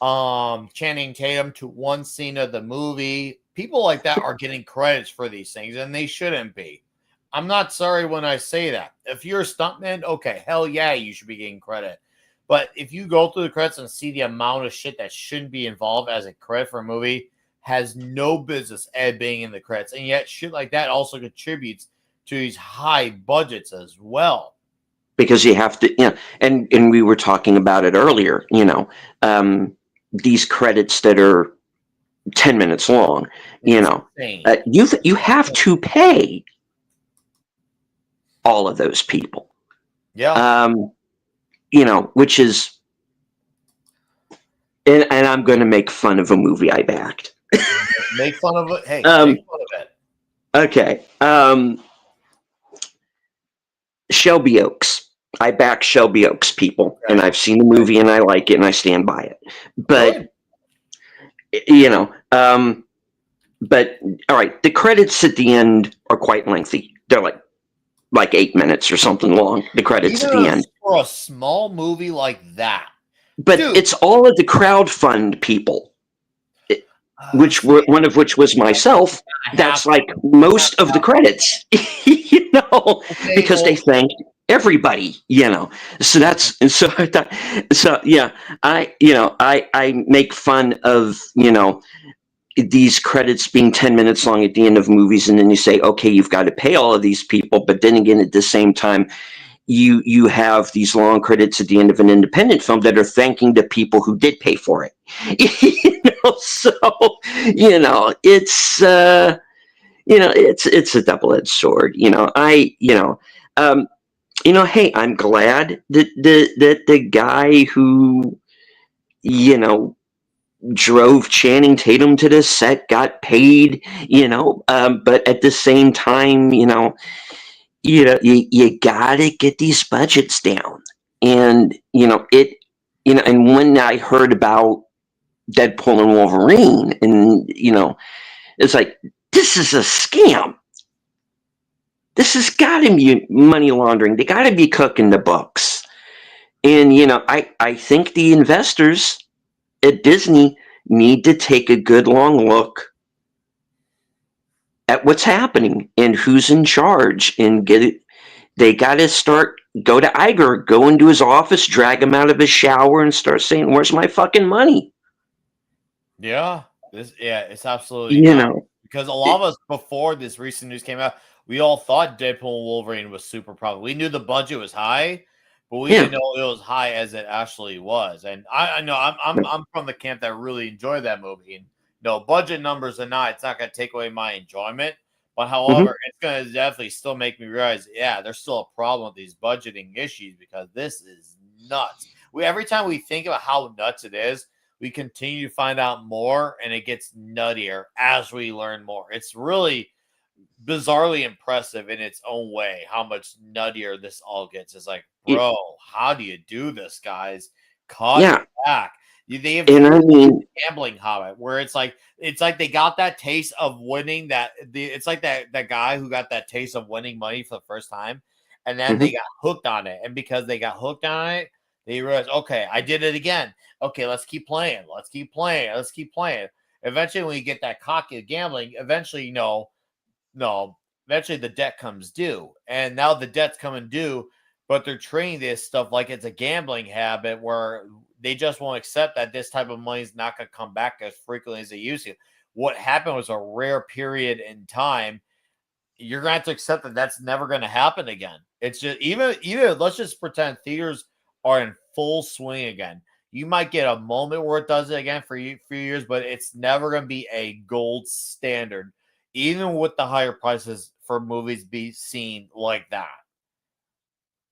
Channing Tatum to one scene of the movie. People like that are getting credits for these things, and they shouldn't be. I'm not sorry when I say that. If you're a stuntman, okay, hell yeah, you should be getting credit. But if you go through the credits and see the amount of shit that shouldn't be involved as a credit for a movie, has no business being in the credits, and yet shit like that also contributes to these high budgets as well. Because you have to, and we were talking about it earlier, these credits that are 10 minutes long, Insane. you have to pay all of those people. Yeah. Which is, and I'm going to make fun of a movie I backed. Make fun of it. Hey, make fun of it. Okay. Shelby Oaks. I back Shelby Oaks, people, and I've seen the movie and I like it and I stand by it. But but all right, the credits at the end are quite lengthy. They're like 8 minutes or something long. The credits at the end for a small movie like that. But it's all of the crowdfund people, one of which was myself. That's like most of the credits, because they thanked everybody, So that's so yeah. I make fun of these credits being 10 minutes long at the end of movies, and then you say, okay, you've got to pay all of these people, but then again, at the same time, you have these long credits at the end of an independent film that are thanking the people who did pay for it. So it's a double-edged sword. Hey, I'm glad that the guy who drove Channing Tatum to the set got paid. But at the same time, you gotta get these budgets down. And and when I heard about Deadpool and Wolverine, and it's like, this is a scam. This has got to be money laundering. They got to be cooking the books. And I think the investors at Disney need to take a good long look at what's happening and who's in charge, and get it. They got to go to Iger, go into his office, drag him out of his shower, and start saying, "Where's my fucking money?" Yeah, it's absolutely because a lot of us before this recent news came out, we all thought Deadpool and Wolverine was super profitable. We knew the budget was high, but we didn't know it was high as it actually was. And I know I'm from the camp that really enjoyed that movie. And budget numbers or not, it's not going to take away my enjoyment. But however, it's going to definitely still make me realize, there's still a problem with these budgeting issues, because this is nuts. Every time we think about how nuts it is, we continue to find out more, and it gets nuttier as we learn more. It's really bizarrely impressive in its own way how much nuttier this all gets. It's like, bro, how do you do this, guys? Cut back. They have gambling habit where it's like they got that taste of winning. It's like that guy who got that taste of winning money for the first time, and then they got hooked on it. And because they got hooked on it, they realized, okay, I did it again. Okay, let's keep playing. Let's keep playing. Eventually, when you get that cocky gambling, eventually, eventually the debt comes due. And now the debt's coming due, but they're treating this stuff like it's a gambling habit where they just won't accept that this type of money is not going to come back as frequently as they used to. What happened was a rare period in time. You're going to have to accept that that's never going to happen again. It's just even let's just pretend theaters are in full swing again. You might get a moment where it does it again for a few years, but it's never going to be a gold standard, even with the higher prices for movies be seen like that.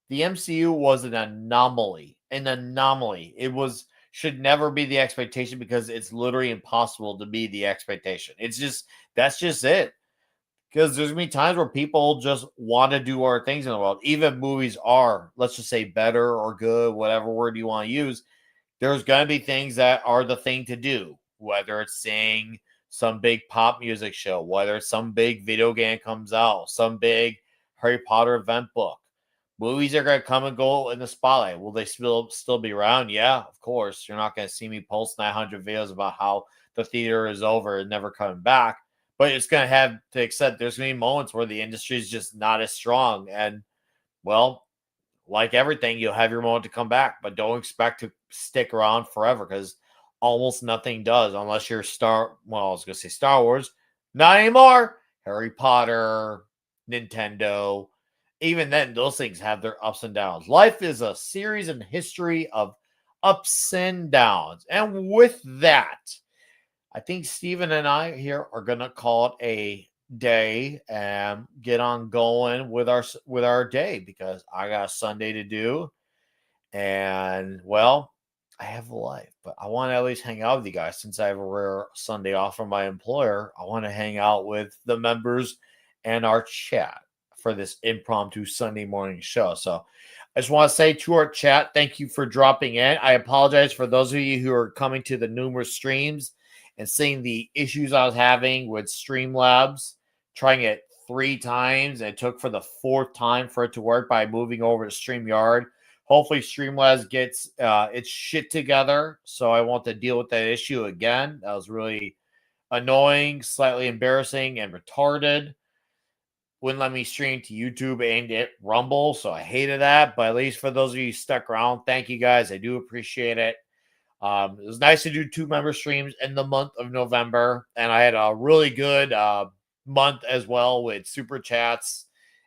The MCU was an anomaly. It should never be the expectation, because it's literally impossible to be the expectation. That's just it. Because there's going to be times where people just want to do other things in the world. Even movies are, let's just say, better or good, whatever word you want to use. There's going to be things that are the thing to do, whether it's sing, some big pop music show, whether it's some big video game comes out, some big Harry Potter event book. Movies are going to come and go in the spotlight. Will they still be around? Yeah, of course. You're not going to see me post 900 videos about how the theater is over and never coming back. But it's going to have to accept there's going to be moments where the industry is just not as strong. And, well, like everything, you'll have your moment to come back. But don't expect to stick around forever because almost nothing does unless you're I was going to say Star Wars. Not anymore. Harry Potter, Nintendo. Even then, those things have their ups and downs. Life is a series and history of ups and downs. And with that, I think Steven and I here are going to call it a day and get on going with our day because I got a Sunday to do. And, well, I have a life, but I want to at least hang out with you guys since I have a rare Sunday off from my employer. I want to hang out with the members and our chat for this impromptu Sunday morning show. So I just want to say to our chat, thank you for dropping in. I apologize for those of you who are coming to the numerous streams and seeing the issues I was having with Streamlabs, trying it 3 times. And it took for the 4th time for it to work by moving over to StreamYard. Hopefully Streamlabs gets its shit together so I won't have to deal with that issue again. That was really annoying, slightly embarrassing, and retarded. Wouldn't let me stream to YouTube and at Rumble, so I hated that. But at least for those of you who stuck around, thank you guys. I do appreciate it. It was nice to do 2 member streams in the month of November, and I had a really good month as well with super chats,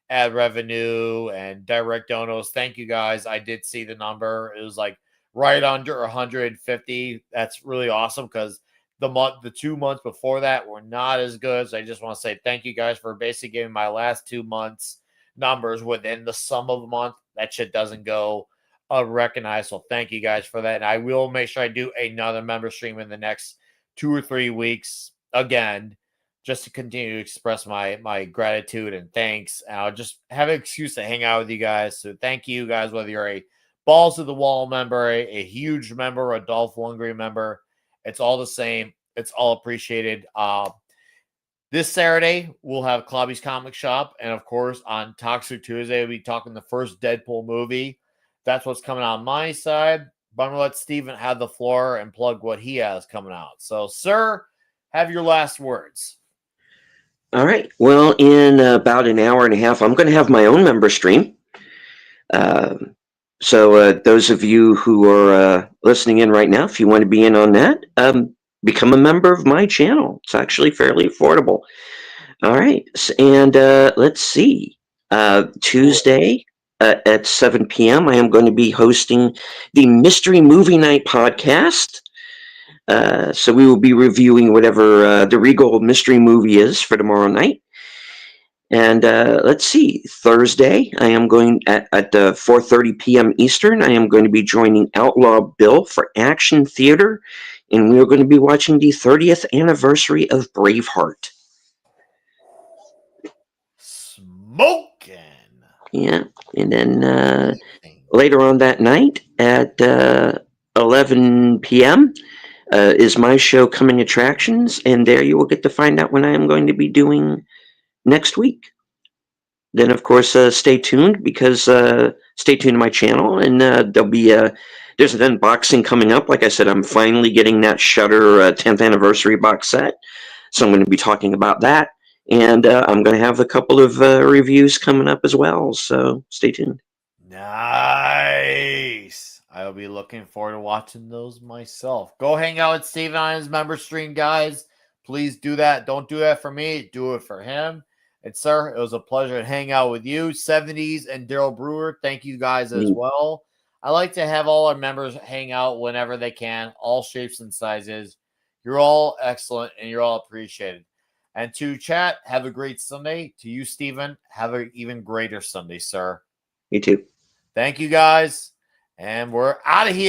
ad revenue, and direct donos. Thank you guys. I did see the number. It was like right under 150. That's really awesome because the 2 months before that were not as good. So I just want to say thank you guys for basically giving my last 2 months numbers within the sum of the month. That shit doesn't go unrecognized. So thank you guys for that. And I will make sure I do another member stream in the next 2 or 3 weeks again, just to continue to express my gratitude and thanks. And I'll just have an excuse to hang out with you guys. So thank you guys, whether you're a Balls to the Wall member, a huge member, a Dolph Lundgren member. It's all the same. It's all appreciated. This Saturday, we'll have Klobby's Comic Shop. And, of course, on Toxic Tuesday, we'll be talking the first Deadpool movie. That's what's coming on my side. But I'm going to let Steven have the floor and plug what he has coming out. So, sir, have your last words. All right. Well, in about an hour and a half, I'm going to have my own member stream. So those of you who are listening in right now, if you want to be in on that, become a member of my channel. It's actually fairly affordable. All right. And let's see. Tuesday at 7 p.m., I am going to be hosting the Mystery Movie Night podcast. So we will be reviewing whatever the Regal mystery movie is for tomorrow night. And let's see, Thursday, I am going at 4:30 p.m. Eastern. I am going to be joining Outlaw Bill for Action Theater, and we are going to be watching the 30th anniversary of Braveheart. Smoking. Yeah, and then later on that night at 11 p.m. Is my show Coming Attractions, and there you will get to find out when I am going to be doing next week. Then, of course, stay tuned because stay tuned to my channel, and there'll be there's an unboxing coming up. Like I said, I'm finally getting that Shudder 10th anniversary box set, so I'm going to be talking about that, and I'm going to have a couple of reviews coming up as well. So stay tuned. Nice. I'll be looking forward to watching those myself. Go hang out with Steven on his member stream, guys. Please do that. Don't do that for me. Do it for him. And, sir, it was a pleasure to hang out with you. 70s and Daryl Brewer, thank you guys as well. I like to have all our members hang out whenever they can, all shapes and sizes. You're all excellent, and you're all appreciated. And to chat, have a great Sunday. To you, Steven, have an even greater Sunday, sir. You too. Thank you, guys. And we're out of here.